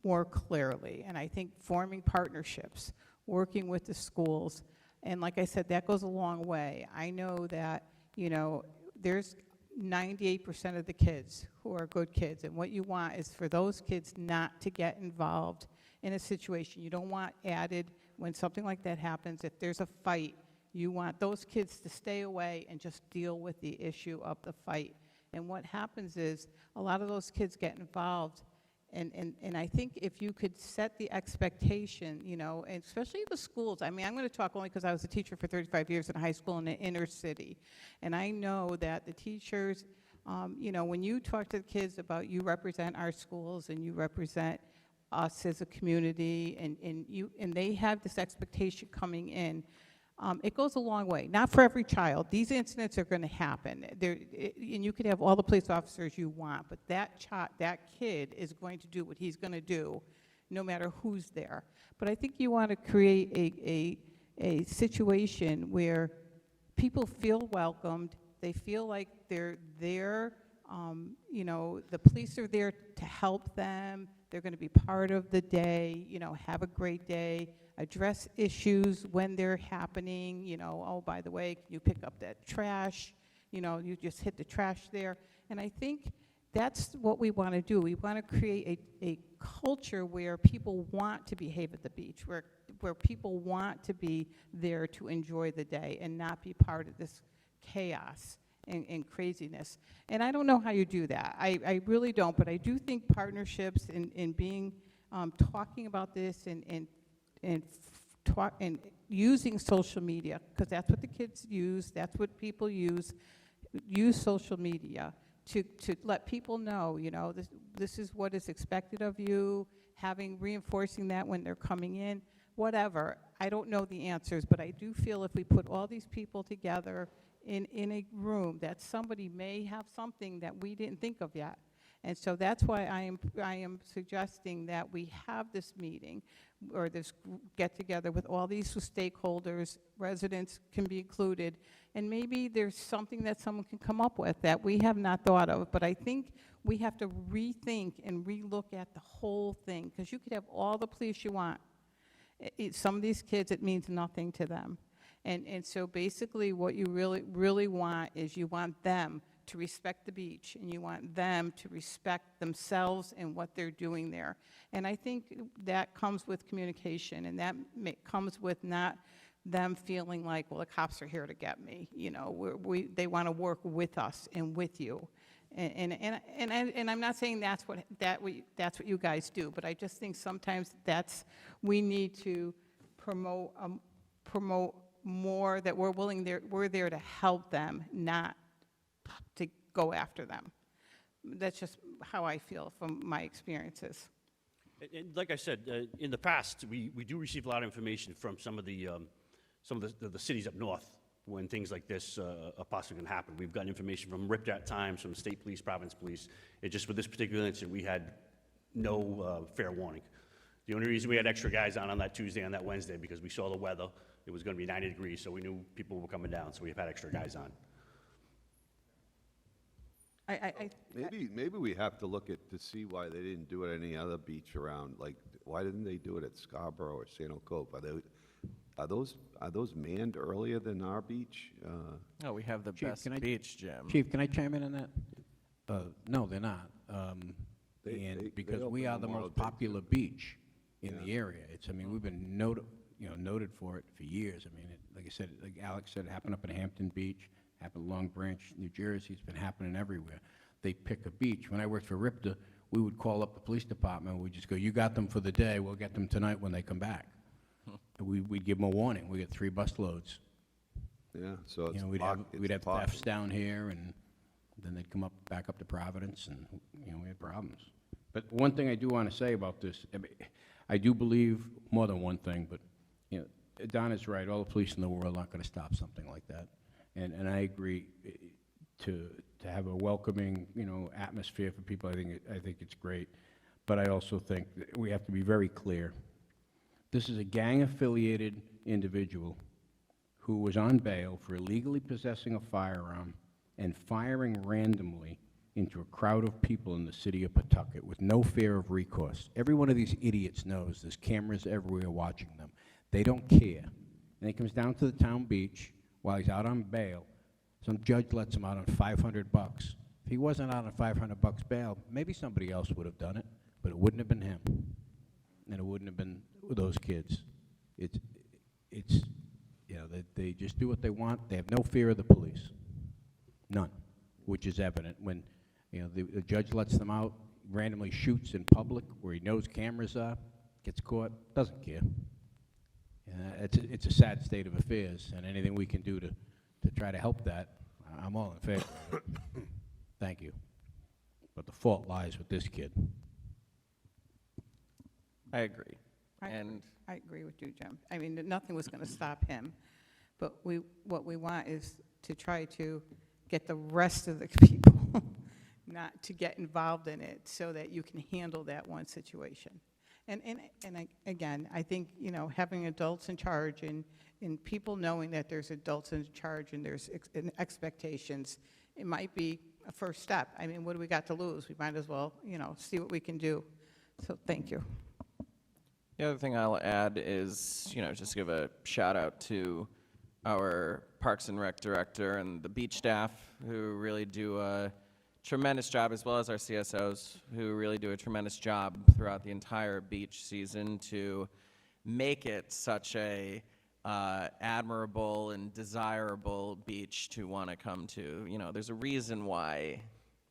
more clearly. And I think forming partnerships, working with the schools, and like I said, that goes a long way. I know that, you know, there's 98% of the kids who are good kids, and what you want is for those kids not to get involved in a situation. You don't want added, when something like that happens, if there's a fight, you want those kids to stay away and just deal with the issue of the fight. And what happens is a lot of those kids get involved, and I think if you could set the expectation, you know, and especially the schools. I mean, I'm going to talk only because I was a teacher for 35 years in a high school in the inner city, and I know that the teachers, you know, when you talk to the kids about you represent our schools and you represent us as a community, and they have this expectation coming in, it goes a long way. Not for every child. These incidents are going to happen. And you could have all the police officers you want, but that kid is going to do what he's going to do, no matter who's there. But I think you want to create a situation where people feel welcomed they feel like they're there, you know, the police are there to help them, they're going to be part of the day, you know, have a great day, address issues when they're happening, you know, oh, by the way, can you pick up that trash? You know, you just hit the trash there. And I think that's what we want to do. We want to create a culture where people want to behave at the beach, where people want to be there to enjoy the day and not be part of this chaos and craziness. And I don't know how you do that. I really don't, but I do think partnerships and being, talking about this and using social media, because that's what the kids use, that's what people use social media to let people know, you know, this is what is expected of you, reinforcing that when they're coming in, whatever. I don't know the answers, but I do feel if we put all these people together in a room, that somebody may have something that we didn't think of yet. And so that's why I am suggesting that we have this meeting or this get-together with all these stakeholders, residents can be included, and maybe there's something that someone can come up with that we have not thought of, but I think we have to rethink and relook at the whole thing, because you could have all the police you want. Some of these kids, it means nothing to them. And so basically what you really want is you want them to respect the beach, and you want them to respect themselves and what they're doing there. And I think that comes with communication, and that comes with not them feeling like, well, the cops are here to get me. You know, they want to work with us and with you. And I'm not saying that's what you guys do, but I just think sometimes we need to promote more, that we're there to help them, not to go after them. That's just how I feel from my experiences. And like I said, in the past, we do receive a lot of information from some of the cities up north when things like this are possibly going to happen. We've gotten information from RIPD at times, from state police, province police. It just, with this particular incident, we had no fair warning. The only reason we had extra guys on that Tuesday and that Wednesday, because we saw the weather. It was going to be 90 degrees, so we knew people were coming down, so we've had extra guys on. Maybe we have to look to see why they didn't do it at any other beach around. Like, why didn't they do it at Scarborough or Sano Cove? Are those manned earlier than our beach? Oh, we have the Chief, best can I- beach, Jim. Chief, can I chime in on that? No, they're not. They Because open we are the Memorial most Day, popular beach in the area. I mean, we've been noted for it for years. I mean, like I said, like Alex said, it happened up in Hampton Beach, happened in Long Branch, New Jersey. It's been happening everywhere. They pick a beach. When I worked for RIPTA, we would call up the police department. We'd just go, you got them for the day. We'll get them tonight when they come back. We'd give them a warning. We get 3 bus loads. Yeah, so You it's know, we'd have pocket. thefts down here, and then they'd come back up to Providence, and, you know, we had problems. But one thing I do want to say about this, I do believe more than one thing, but, you know, Donna's right. All the police in the world aren't going to stop something like that. And I agree to have a welcoming, you know, atmosphere for people. I think it's great. But I also think that we have to be very clear. This is a gang-affiliated individual who was on bail for illegally possessing a firearm and firing randomly into a crowd of people in the city of Pawtucket with no fear of recourse. Every one of these idiots knows there's cameras everywhere watching them. They don't care. And he comes down to the town beach while he's out on bail. Some judge lets him out on $500. If he wasn't out on $500 bail, maybe somebody else would have done it, but it wouldn't have been him. And it wouldn't have been those kids. It's you know, they just do what they want. They have no fear of the police. None, which is evident when, you know, the judge lets them out, randomly shoots in public where he knows cameras are, gets caught, doesn't care. It's a sad state of affairs, and anything we can do to try to help that, I'm all in favor of it. Thank you. But the fault lies with this kid. I agree. I agree with you, Jim. I mean, nothing was going to stop him, but what we want is to try to get the rest of the people not to get involved in it so that you can handle that one situation. Again, I think, you know, having adults in charge and people knowing that there's adults in charge and there's expectations, it might be a first step. I mean, what do we got to lose? We might as well, you know, see what we can do. So thank you. The other thing I'll add is, you know, just give a shout out to our Parks and Rec director and the beach staff who really do a tremendous job, as well as our CSOs who really do a tremendous job throughout the entire beach season to make it such a admirable and desirable beach to want to come to. You know, there's a reason why,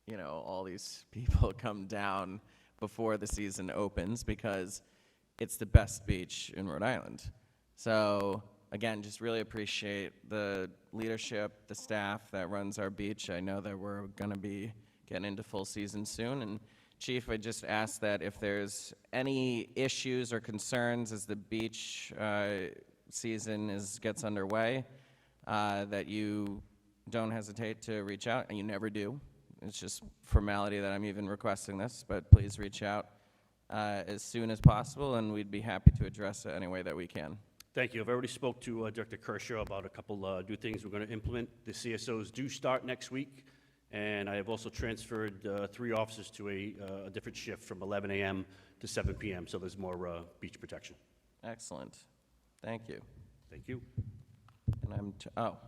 you know, all these people come down before the season opens, because it's the best beach in Rhode Island. So again, just really appreciate the leadership, the staff that runs our beach. I know that we're going to be getting into full season soon. And Chief, I just ask that if there's any issues or concerns as the beach season gets underway, that you don't hesitate to reach out, and you never do. It's just formality that I'm even requesting this, but please reach out as soon as possible, and we'd be happy to address it any way that we can. Thank you. I've already spoke to Director Kershaw about a couple new things we're going to implement. The CSOs do start next week, and I have also transferred 3 officers to a different shift from 11 a.m. to 7 p.m., so there's more beach protection. Excellent. Thank you. Thank you. And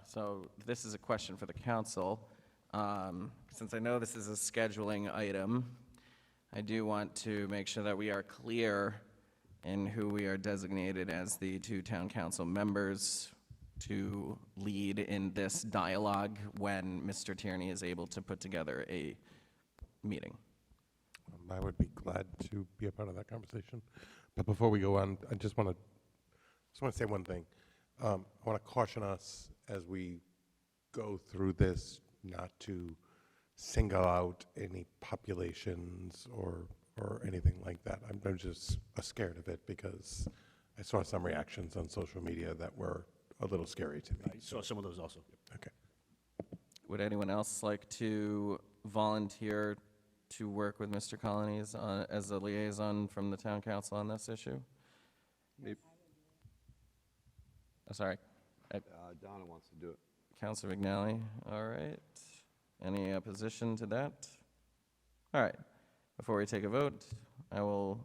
so this is a question for the council. Since I know this is a scheduling item, I do want to make sure that we are clear in who we are designated as the 2 town council members to lead in this dialogue when Mr. Tierney is able to put together a meeting. I would be glad to be a part of that conversation. But before we go on, I just want to say one thing. I want to caution us as we go through this not to single out any populations or anything like that. I'm just scared of it because I saw some reactions on social media that were a little scary to me. I saw some of those also. Okay. Would anyone else like to volunteer to work with Mr. Colonies as a liaison from the town council on this issue? Maybe Sorry. Donna wants to do it. Councilor McNally, all right. Any opposition to that? All right. Before we take a vote, I will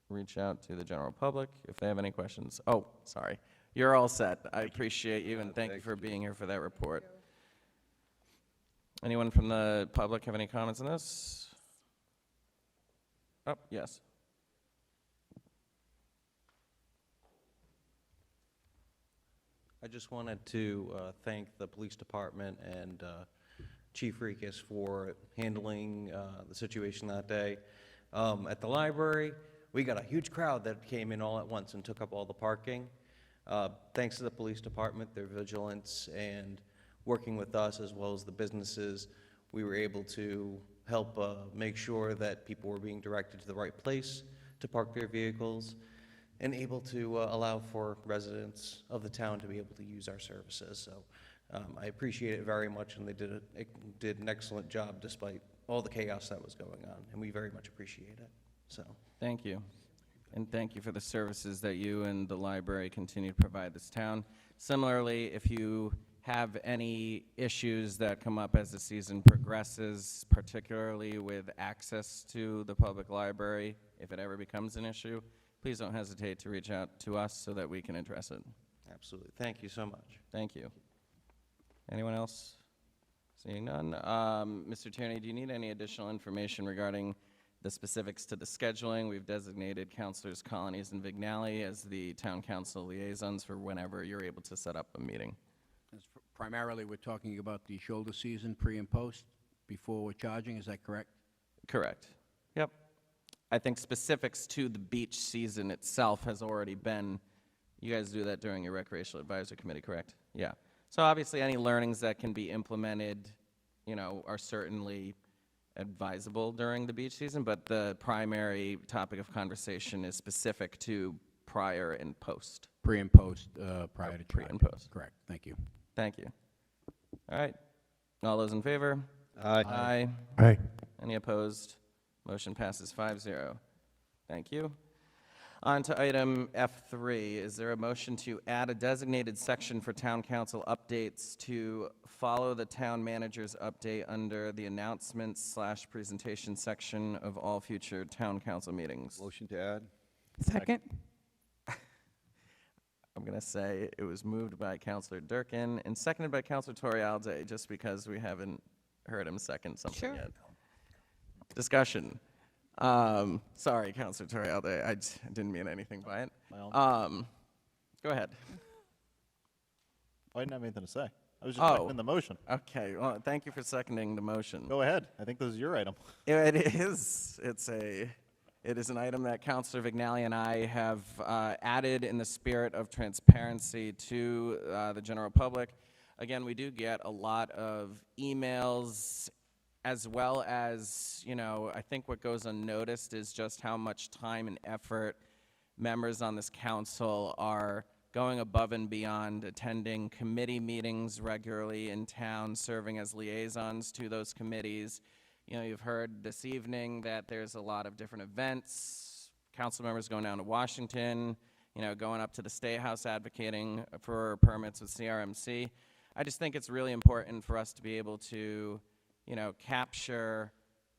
reach out to the general public if they have any questions. Oh, sorry. You're all set. I appreciate you, and thank you for being here for that report. Anyone from the public have any comments on this? Oh, yes. I just wanted to thank the police department and Chief Rikas for handling the situation that day. At the library, we got a huge crowd that came in all at once and took up all the parking. Thanks to the police department, their vigilance, and working with us as well as the businesses, we were able to help make sure that people were being directed to the right place to park their vehicles, and able to allow for residents of the town to be able to use our services. So I appreciate it very much, and they did an excellent job despite all the chaos that was going on, and we very much appreciate it. So Thank you. And thank you for the services that you and the library continue to provide this town. Similarly, if you have any issues that come up as the season progresses, particularly with access to the public library, if it ever becomes an issue, please don't hesitate to reach out to us so that we can address it. absolutely, thank you so much. Thank you. Anyone else? Seeing none. Mr. Tierney, do you need any additional information regarding the specifics to the scheduling? We've designated Councilors Colonies and Vignali as the town council liaisons for whenever you're able to set up a meeting. Primarily, we're talking about the shoulder season, pre and post, before we're charging, is that correct? Correct. Yep. I think specifics to the beach season itself has already been, you guys do that during your recreational advisory committee, correct? Yeah. So obviously any learnings that can be implemented, you know, are certainly advisable during the beach season, but the primary topic of conversation is specific to prior and post. Pre and post, prior to Pre charge. and post. Correct, thank you. Thank you. All right. All those in favor? Aye. Aye. Aye. Any opposed? Motion passes 5-0. Thank you. On to item F3. Is there a motion to add a designated section for town council updates to follow the town manager's update under the announcements/presentation section of all future town council meetings? Motion to add? Second? I'm going to say it was moved by Councilor Durkin and seconded by Councilor Torialde, just because we haven't heard him second something Sure. yet. Discussion. Sorry, Councilor Torialde, I didn't mean anything by it. Go ahead. I didn't have anything to say. I was just Oh. seconding the motion. Okay, well, thank you for seconding the motion. Go ahead. I think this is your item. It is. It is an item that Councilor Vignali and I have added in the spirit of transparency to the general public. Again, we do get a lot of emails, as well as, I think what goes unnoticed is just how much time and effort members on this council are going above and beyond, attending committee meetings regularly in town, serving as liaisons to those committees. You've heard this evening that there's a lot of different events, council members going down to Washington, going up to the State House advocating for permits with CRMC. I just think it's really important for us to be able to, capture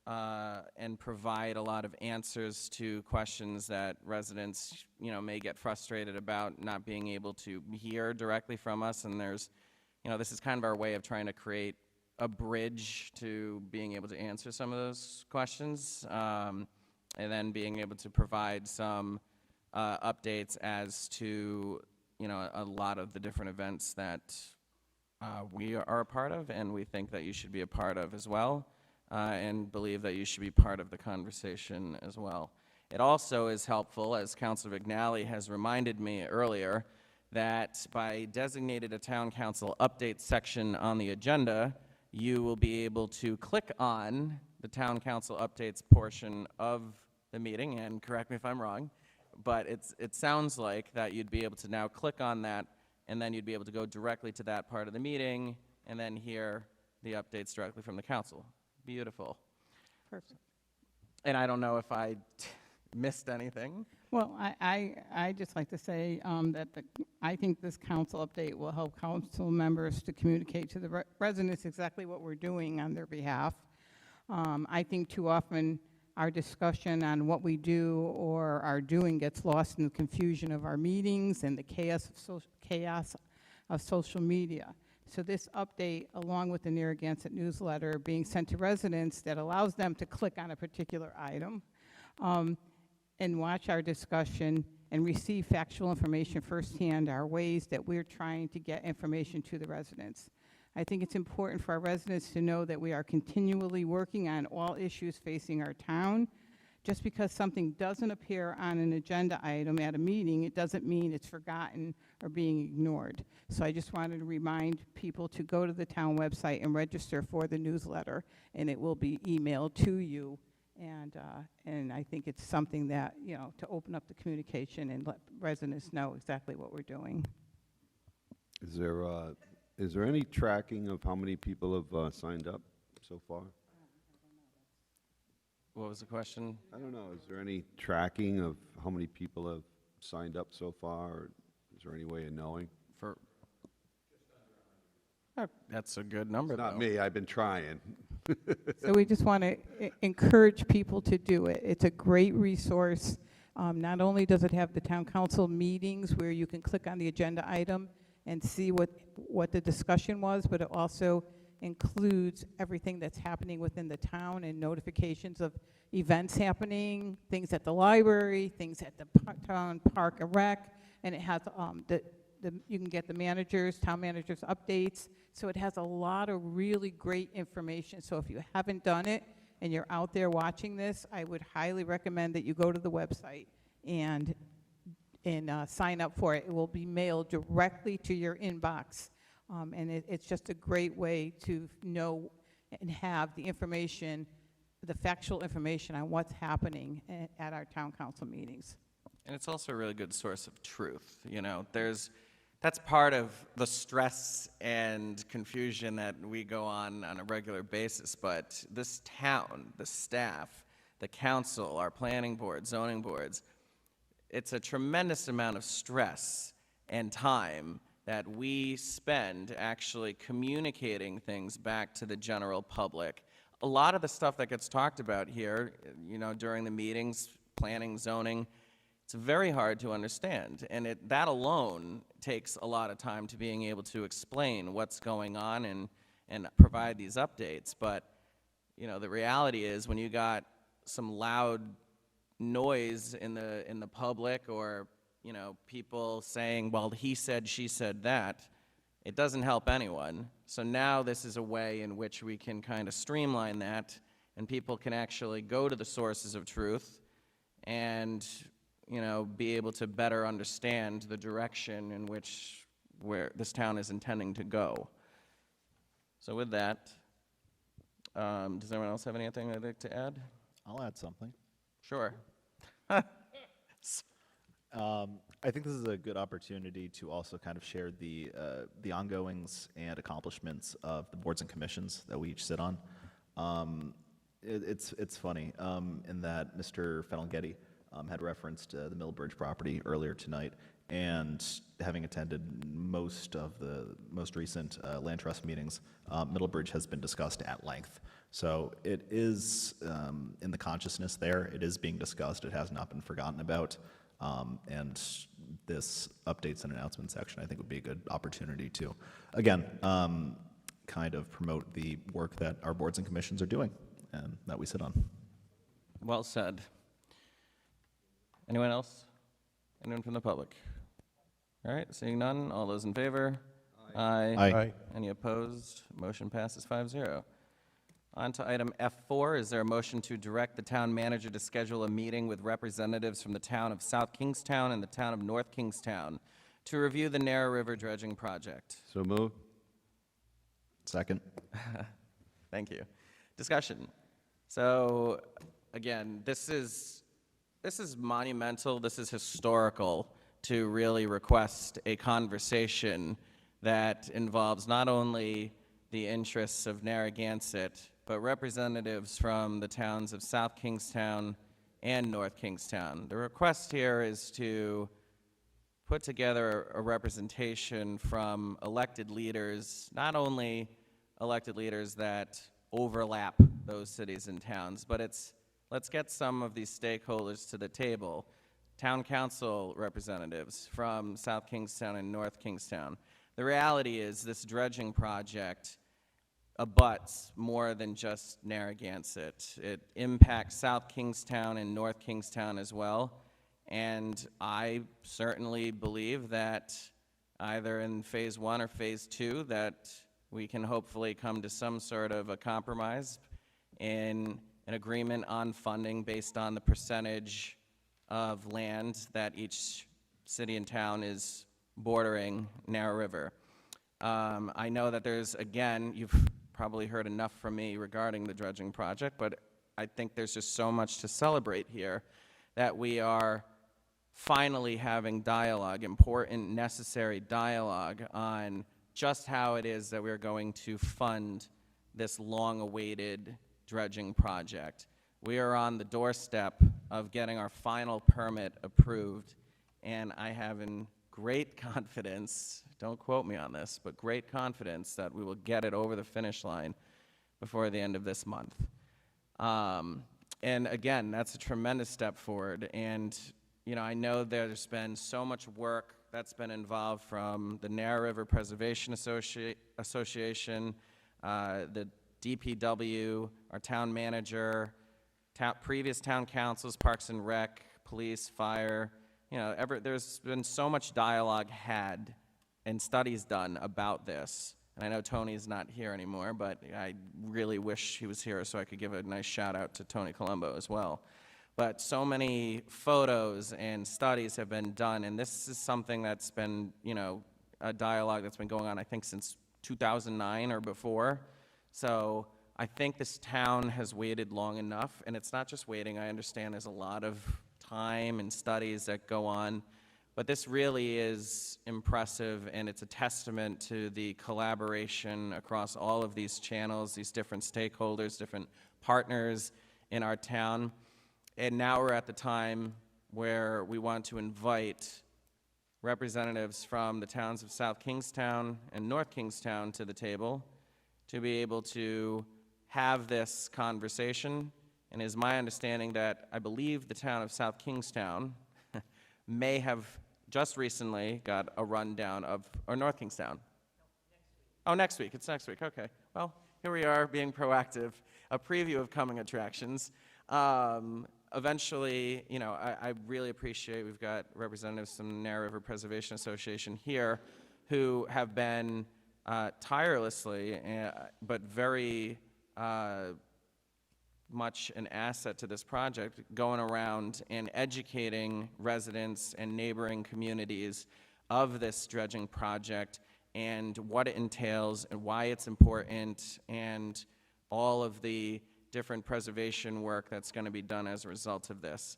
and provide a lot of answers to questions that residents, may get frustrated about not being able to hear directly from us. And there's, this is kind of our way of trying to create a bridge to being able to answer some of those questions, and then being able to provide some updates as to, a lot of the different events that we are a part of, and we think that you should be a part of as well, and believe that you should be part of the conversation as well. It also is helpful, as Councilor Vignali has reminded me earlier, that by designating a town council update section on the agenda, you will be able to click on the town council updates portion of the meeting, and correct me if I'm wrong, but it sounds like that you'd be able to now click on that, and then you'd be able to go directly to that part of the meeting, and then hear the updates directly from the council. Beautiful. Perfect. And I don't know if I missed anything. Well, I just like to say that I think this council update will help council members to communicate to the residents exactly what we're doing on their behalf. I think too often our discussion on what we do or are doing gets lost in the confusion of our meetings and the chaos of social media. So this update, along with the Narragansett newsletter being sent to residents, that allows them to click on a particular item and watch our discussion and receive factual information firsthand, are ways that we're trying to get information to the residents. I think it's important for our residents to know that we are continually working on all issues facing our town. Just because something doesn't appear on an agenda item at a meeting, it doesn't mean it's forgotten or being ignored. So I just wanted to remind people to go to the town website and register for the newsletter, and it will be emailed to you. And I think it's something that, to open up the communication and let residents know exactly what we're doing. Is there any tracking of how many people have signed up so far? What was the question? I don't know. Is there any tracking of how many people have signed up so far? Or is there any way of knowing? That's a good number, Not though. me. I've been trying. So we just want to encourage people to do it. It's a great resource. Not only does it have the town council meetings where you can click on the agenda item and see what the discussion was, but it also includes everything that's happening within the town and notifications of events happening, things at the library, things at the town park and rec, and it has you can get the town managers' updates. So it has a lot of really great information. So if you haven't done it and you're out there watching this, I would highly recommend that you go to the website and sign up for it. It will be mailed directly to your inbox. And it's just a great way to know and have the information, the factual information on what's happening at our town council meetings. And it's also a really good source of truth. That's part of the stress and confusion that we go on a regular basis. But this town, the staff, the council, our planning board, zoning boards, it's a tremendous amount of stress and time that we spend actually communicating things back to the general public. A lot of the stuff that gets talked about here, during the meetings, planning, zoning, it's very hard to understand. And that alone takes a lot of time to being able to explain what's going on and provide these updates. But, the reality is when you got some loud noise in the public, or people saying, well, he said, she said that, it doesn't help anyone. So now this is a way in which we can kind of streamline that, and people can actually go to the sources of truth and be able to better understand the direction in where this town is intending to go. So with that, does anyone else have anything they'd like to add? I'll add something. Sure. I think this is a good opportunity to also kind of share the ongoings and accomplishments of the boards and commissions that we each sit on. It's funny in that Mr. Fenelgetti had referenced the Middlebridge property earlier tonight, and having attended most of the most recent land trust meetings, Middlebridge has been discussed at length. So it is in the consciousness there. It is being discussed. It has not been forgotten about. And this updates and announcements section, I think, would be a good opportunity to, again, kind of promote the work that our boards and commissions are doing and that we sit on. Well said. Anyone else? Anyone from the public? All right, seeing none, all those in favor? Aye. Aye. Any opposed? Motion passes 5-0. On to item F4. Is there a motion to direct the town manager to schedule a meeting with representatives from the town of South Kingstown and the town of North Kingstown to review the Narrow River dredging project? So moved. Second. Thank you. Discussion. So, again, this is monumental, this is historical to really request a conversation that involves not only the interests of Narragansett, but representatives from the towns of South Kingstown and North Kingstown. The request here is to put together a representation from elected leaders, not only elected leaders that overlap those cities and towns, but let's get some of these stakeholders to the table. Town council representatives from South Kingstown and North Kingstown. The reality is this dredging project abuts more than just Narragansett. It impacts South Kingstown and North Kingstown as well. And I certainly believe that either in phase 1 or phase 2 that we can hopefully come to some sort of a compromise in an agreement on funding based on the percentage of land that each city and town is bordering Narrow River. I know that there's, again, you've probably heard enough from me regarding the dredging project, but I think there's just so much to celebrate here that we are finally having dialogue, important, necessary dialogue on just how it is that we're going to fund this long-awaited dredging project. We are on the doorstep of getting our final permit approved, and I have in great confidence, don't quote me on this, but great confidence that we will get it over the finish line before the end of this month. And again, that's a tremendous step forward. And I know there's been so much work that's been involved from the Narrow River Preservation Association, the DPW, our town manager, previous town councils, Parks and Rec, police, fire. There's been so much dialogue had and studies done about this. And I know Tony's not here anymore, but I really wish he was here so I could give a nice shout out to Tony Colombo as well. But so many photos and studies have been done, and this is something that's been, a dialogue that's been going on, I think, since 2009 or before. So I think this town has waited long enough, and it's not just waiting. I understand there's a lot of time and studies that go on, but this really is impressive, and it's a testament to the collaboration across all of these channels, these different stakeholders, different partners in our town. And now we're at the time where we want to invite representatives from the towns of South Kingstown and North Kingstown to the table to be able to have this conversation. And it is my understanding that I believe the town of South Kingstown may have just recently got a rundown of, or North Kingstown. Oh, next week. It's next week. Okay. Well, here we are being proactive. A preview of coming attractions. Eventually, you know, I really appreciate we've got representatives from the Narrow River Preservation Association here who have been tirelessly, but very much an asset to this project, going around and educating residents and neighboring communities of this dredging project and what it entails and why it's important and all of the different preservation work that's going to be done as a result of this.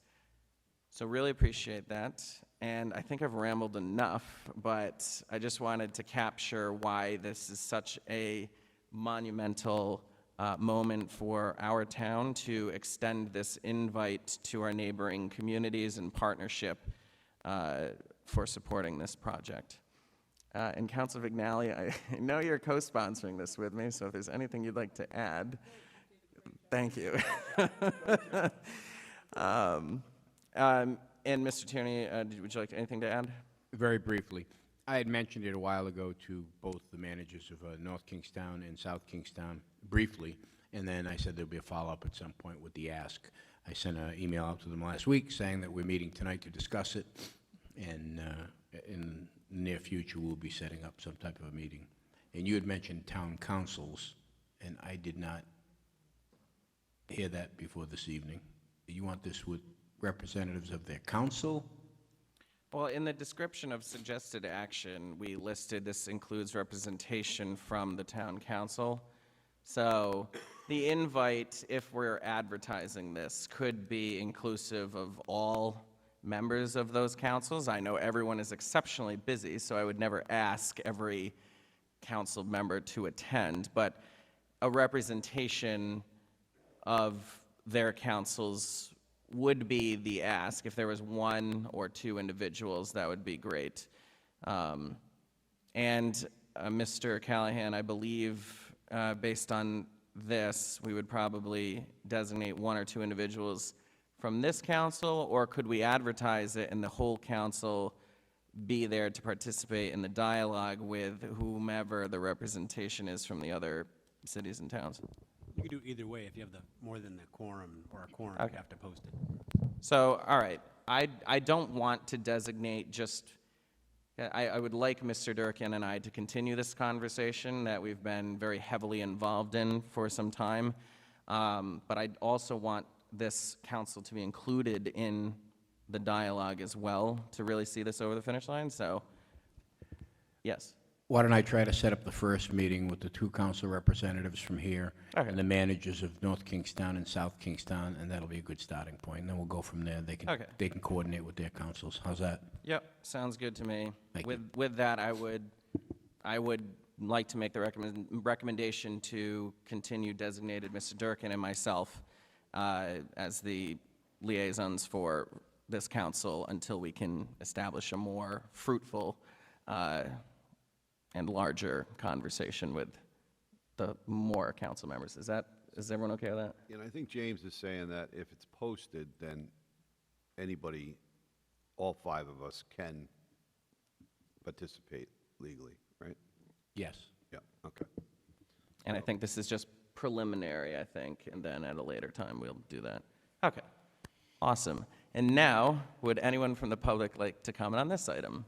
So really appreciate that. And I think I've rambled enough, but I just wanted to capture why this is such a monumental moment for our town to extend this invite to our neighboring communities in partnership for supporting this project. And Councilor Vignali, I know you're co-sponsoring this with me, so if there's anything you'd like to add, thank you. And Mr. Tierney, would you like anything to add? Very briefly, I had mentioned it a while ago to both the managers of North Kingstown and South Kingstown briefly, and then I said there'll be a follow-up at some point with the ask. I sent an email out to them last week saying that we're meeting tonight to discuss it, and in the near future we'll be setting up some type of a meeting. And you had mentioned town councils, and I did not hear that before this evening. You want this with representatives of their council? Well, in the description of suggested action, we listed this includes representation from the town council. So the invite, if we're advertising this, could be inclusive of all members of those councils. I know everyone is exceptionally busy, so I would never ask every council member to attend, but a representation of their councils would be the ask. If there was one or two individuals, that would be great. Mr. Callahan, I believe, based on this, we would probably designate one or two individuals from this council, or could we advertise it and the whole council be there to participate in the dialogue with whomever the representation is from the other cities and towns? You can do either way. If you have more than the quorum or a quorum, Okay. you have to post it. So, all right, I don't want to designate just, I would like Mr. Durkin and I to continue this conversation that we've been very heavily involved in for some time, but I also want this council to be included in the dialogue as well to really see this over the finish line, so, yes. Why don't I try to set up the first meeting with the two council representatives from here and the managers of North Kingstown and South Kingstown, and that'll be a good starting point. And then we'll go from there. They can coordinate with their councils. How's that? Yep, sounds good to me. Thank you. With that, I would like to make the recommendation to continue designated Mr. Durkin and myself as the liaisons for this council until we can establish a more fruitful and larger conversation with the more council members. Is everyone okay with that? And I think James is saying that if it's posted, then anybody, all five of us, can participate legally, right? Yes. Yeah, okay. And I think this is just preliminary, I think, and then at a later time we'll do that. Okay, awesome. And now, would anyone from the public like to comment on this item?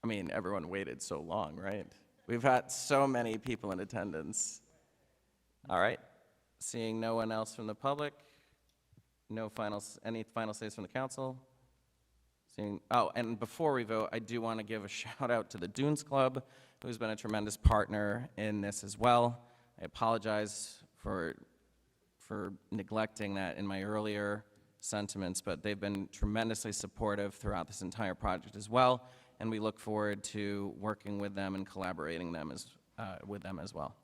I mean, everyone waited so long, right? We've had so many people in attendance. All right, seeing no one else from the public, any final statements from the council? And before we vote, I do want to give a shout out to the Dunes Club, who's been a tremendous partner in this as well. I apologize for neglecting that in my earlier sentiments, but they've been tremendously supportive throughout this entire project as well, and we look forward to working with them and collaborating with them as well.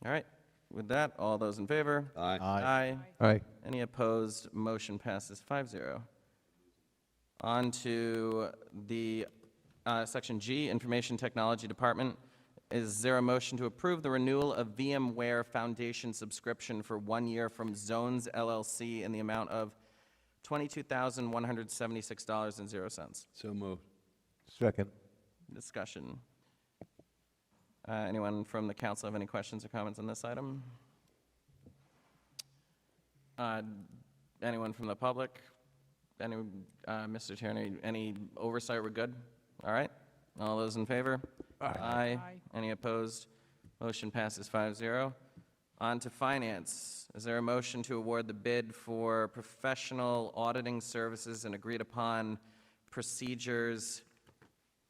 All right, With that, all those in favor? Aye. Aye. Aye. Any opposed? Motion passes 5-0. On to the Section G, Information Technology Department. Is there a motion to approve the renewal of VMware Foundation subscription for 1 year from Zones LLC in the amount of $22,176.00? So moved. Second. Discussion. Anyone from the council have any questions or comments on this item? Anyone from the public? Mr. Tierney, any oversight? We're good? All right. All those in favor? Aye. Any opposed? Motion passes 5-0. On to finance. Is there a motion to award the bid for professional auditing services and agreed upon procedures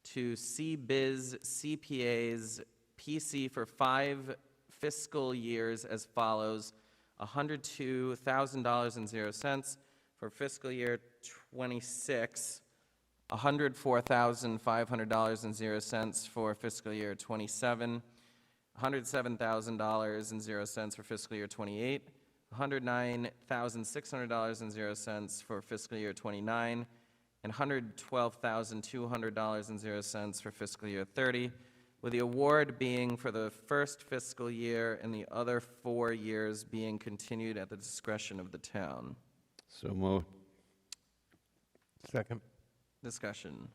to CBiz CPAs PC for 5 fiscal years as follows: $102,000.00 for fiscal year 26, $104,500.00 for fiscal year 27, $107,000.00 for fiscal year 28, $109,600.00 for fiscal year 29, and $112,200.00 for fiscal year 30, with the award being for the first fiscal year and the other 4 years being continued at the discretion of the town. So moved. Second. Discussion.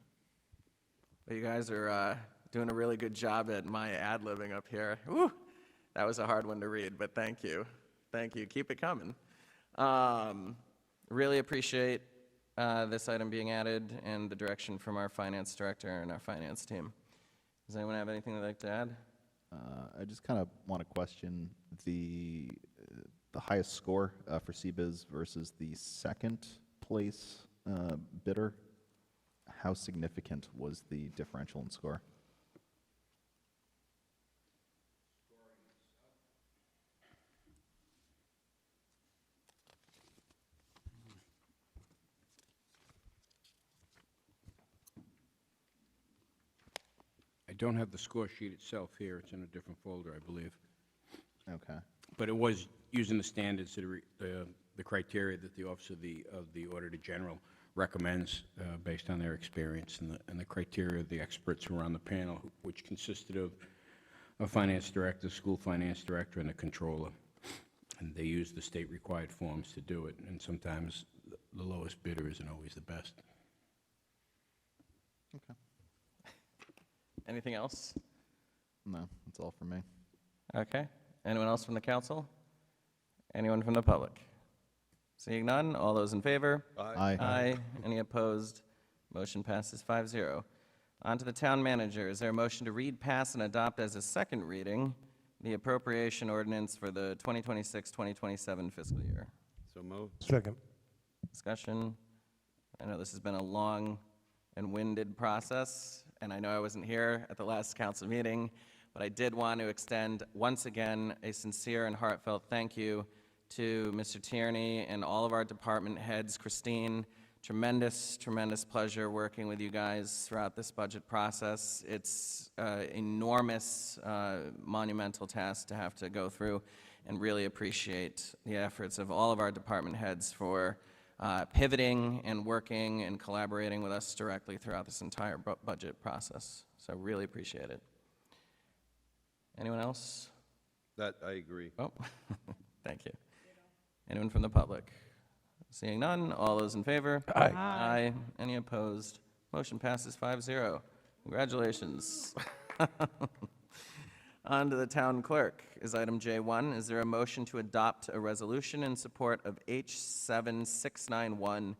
Well, you guys are doing a really good job at my ad-libbing up here. Woo! That was a hard one to read, but thank you. Thank you. Keep it coming. Really appreciate this item being added and the direction from our finance director and our finance team. Does anyone have anything they'd like to add? I just kind of want to question the highest score for CBiz versus the second place bidder. How significant was the differential in score? I don't have the score sheet itself here. It's in a different folder, I believe. Okay. But it was using the standards, the criteria that the Office of the Auditor General recommends based on their experience and the criteria of the experts who were on the panel, which consisted of a finance director, school finance director, and a controller. And they use the state-required forms to do it, and sometimes the lowest bidder isn't always the best. Okay. Anything else? No, that's all for me. Okay. Anyone else from the council? Anyone from the public? Seeing none, all those in favor? Aye. Aye. Any opposed? Motion passes 5-0. On to the town manager. Is there a motion to read, pass, and adopt as a second reading the appropriation ordinance for the 2026-2027 fiscal year? So moved. Second. Discussion. I know this has been a long and winded process, and I know I wasn't here at the last council meeting, but I did want to extend once again a sincere and heartfelt thank you to Mr. Tierney and all of our department heads. Christine, tremendous, tremendous pleasure working with you guys throughout this budget process. It's an enormous, monumental task to have to go through, and really appreciate the efforts of all of our department heads for pivoting and working and collaborating with us directly throughout this entire budget process. So really appreciate it. Anyone else? That, I agree. Oh, thank you. Anyone from the public? Seeing none, all those in favor? Aye. Aye. Any opposed? Motion passes 5-0. Congratulations. On to the town clerk is item J1. Is there a motion to adopt a resolution in support of H7691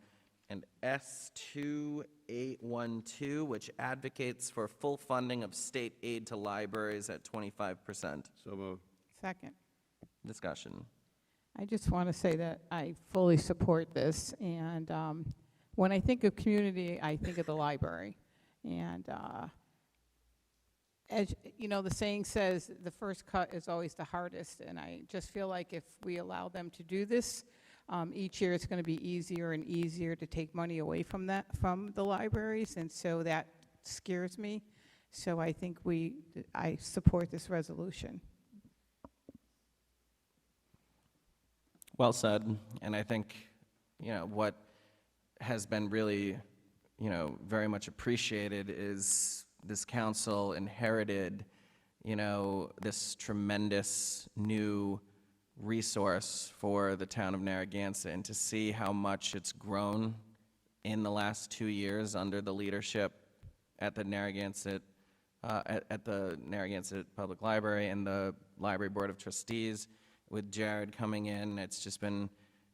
and S2812, which advocates for full funding of state aid to libraries at 25%? So moved. Second. Discussion. I just want to say that I fully support this, and when I think of community, I think of the library. And as you know, the saying says, the first cut is always the hardest, and I just feel like if we allow them to do this, each year it's going to be easier and easier to take money away from the libraries, and so that scares me. So I think I support this resolution. Well said. And I think, what has been really, very much appreciated is this council inherited, this tremendous new resource for the town of Narragansett, and to see how much it's grown in the last 2 years under the leadership at the Narragansett, at the Narragansett Public Library and the Library Board of Trustees, with Jared coming in. It's just been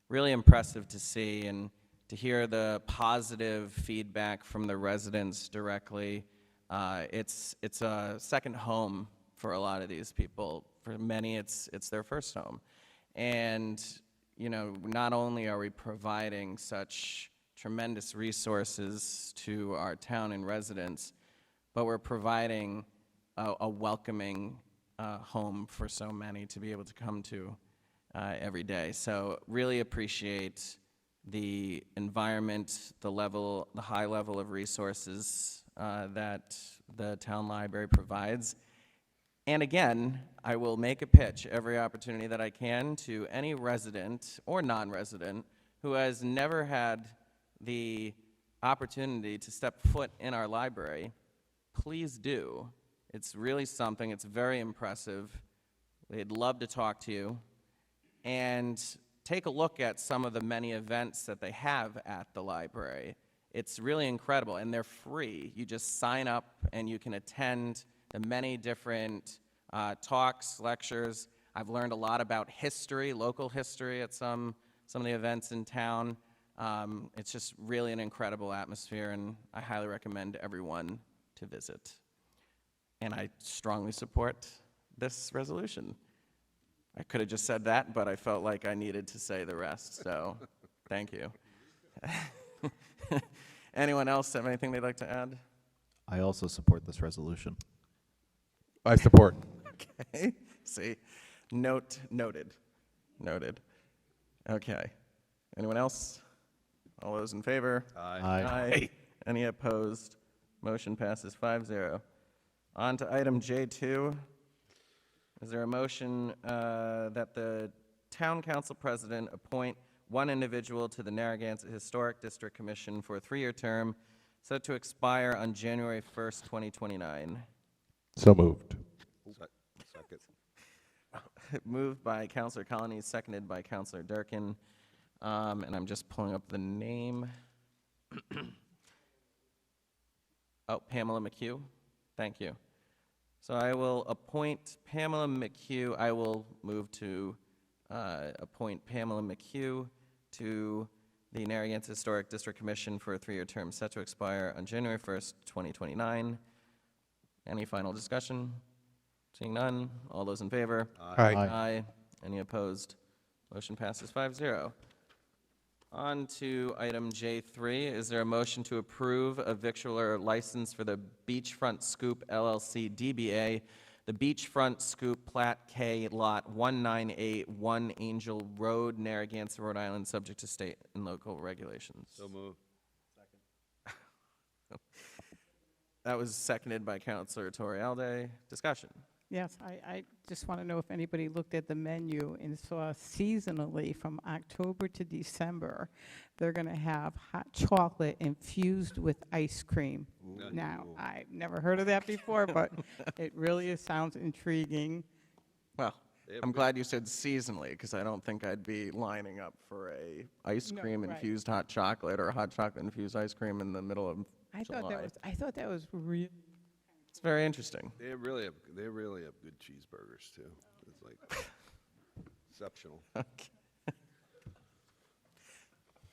really impressive to see and to hear the positive feedback from the residents directly. It's a second home for a lot of these people. For many, it's their first home. And, not only are we providing such tremendous resources to our town and residents, but we're providing a welcoming home for so many to be able to come to every day. So really appreciate the environment, the high level of resources that the town library provides. And again, I will make a pitch every opportunity that I can to any resident or non-resident who has never had the opportunity to step foot in our library. Please do. It's really something. It's very impressive. They'd love to talk to you. And take a look at some of the many events that they have at the library. It's really incredible, and they're free. You just sign up and you can attend the many different talks, lectures. I've learned a lot about history, local history at some of the events in town. It's just really an incredible atmosphere, and I highly recommend everyone to visit. And I strongly support this resolution. I could have just said that, but I felt like I needed to say the rest, so thank you. Anyone else have anything they'd like to add? I also support this resolution. I support. Okay, see, noted. Okay, anyone else? All those in favor? Aye. Any opposed? Motion passes 5-0. On to item J2. Is there a motion that the town council president appoint one individual to the Narragansett Historic District Commission for a 3-year term set to expire on January 1st, 2029? So moved. Second. Moved by Councilor Colony, seconded by Councilor Durkin. And I'm just pulling up the name. Oh, Pamela McHugh. Thank you. So I will appoint Pamela McHugh. I will move to appoint Pamela McHugh to the Narragansett Historic District Commission for a 3-year term set to expire on January 1st, 2029. Any final discussion? Seeing none, all those in favor? Aye. Aye. Any opposed? Motion passes 5-0. On to item J3. Is there a motion to approve a victualler license for the Beachfront Scoop LLC DBA, the Beachfront Scoop Plat K Lot 1981 Angel Road, Narragansett, Rhode Island, subject to state and local regulations? So moved. That was seconded by Councilor Torrealde. Discussion. Yes, I just want to know if anybody looked at the menu and saw seasonally from October to December, they're going to have hot chocolate infused with ice cream. Now, I've never heard of that before, but it really sounds intriguing. Well, I'm glad you said seasonally, because I don't think I'd be lining up for a ice cream infused hot chocolate or hot chocolate infused ice cream in the middle of July. I thought that was really. It's very interesting. They really have good cheeseburgers too. It's like exceptional. Okay.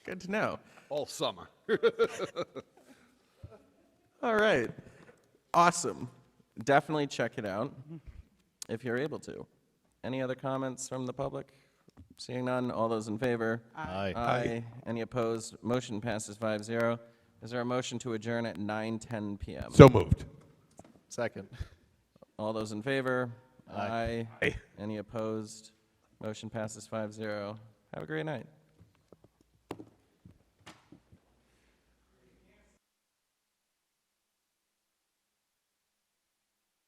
Good to know. All summer. All right. Awesome. Definitely check it out if you're able to. Any other comments from the public? Seeing none, all those in favor? Aye. Aye. Any opposed? Motion passes 5-0. Is there a motion to adjourn at 9:10 p.m.? So moved. Second. All those in favor? Aye. Aye. Any opposed? Motion passes 5-0. Have a great night.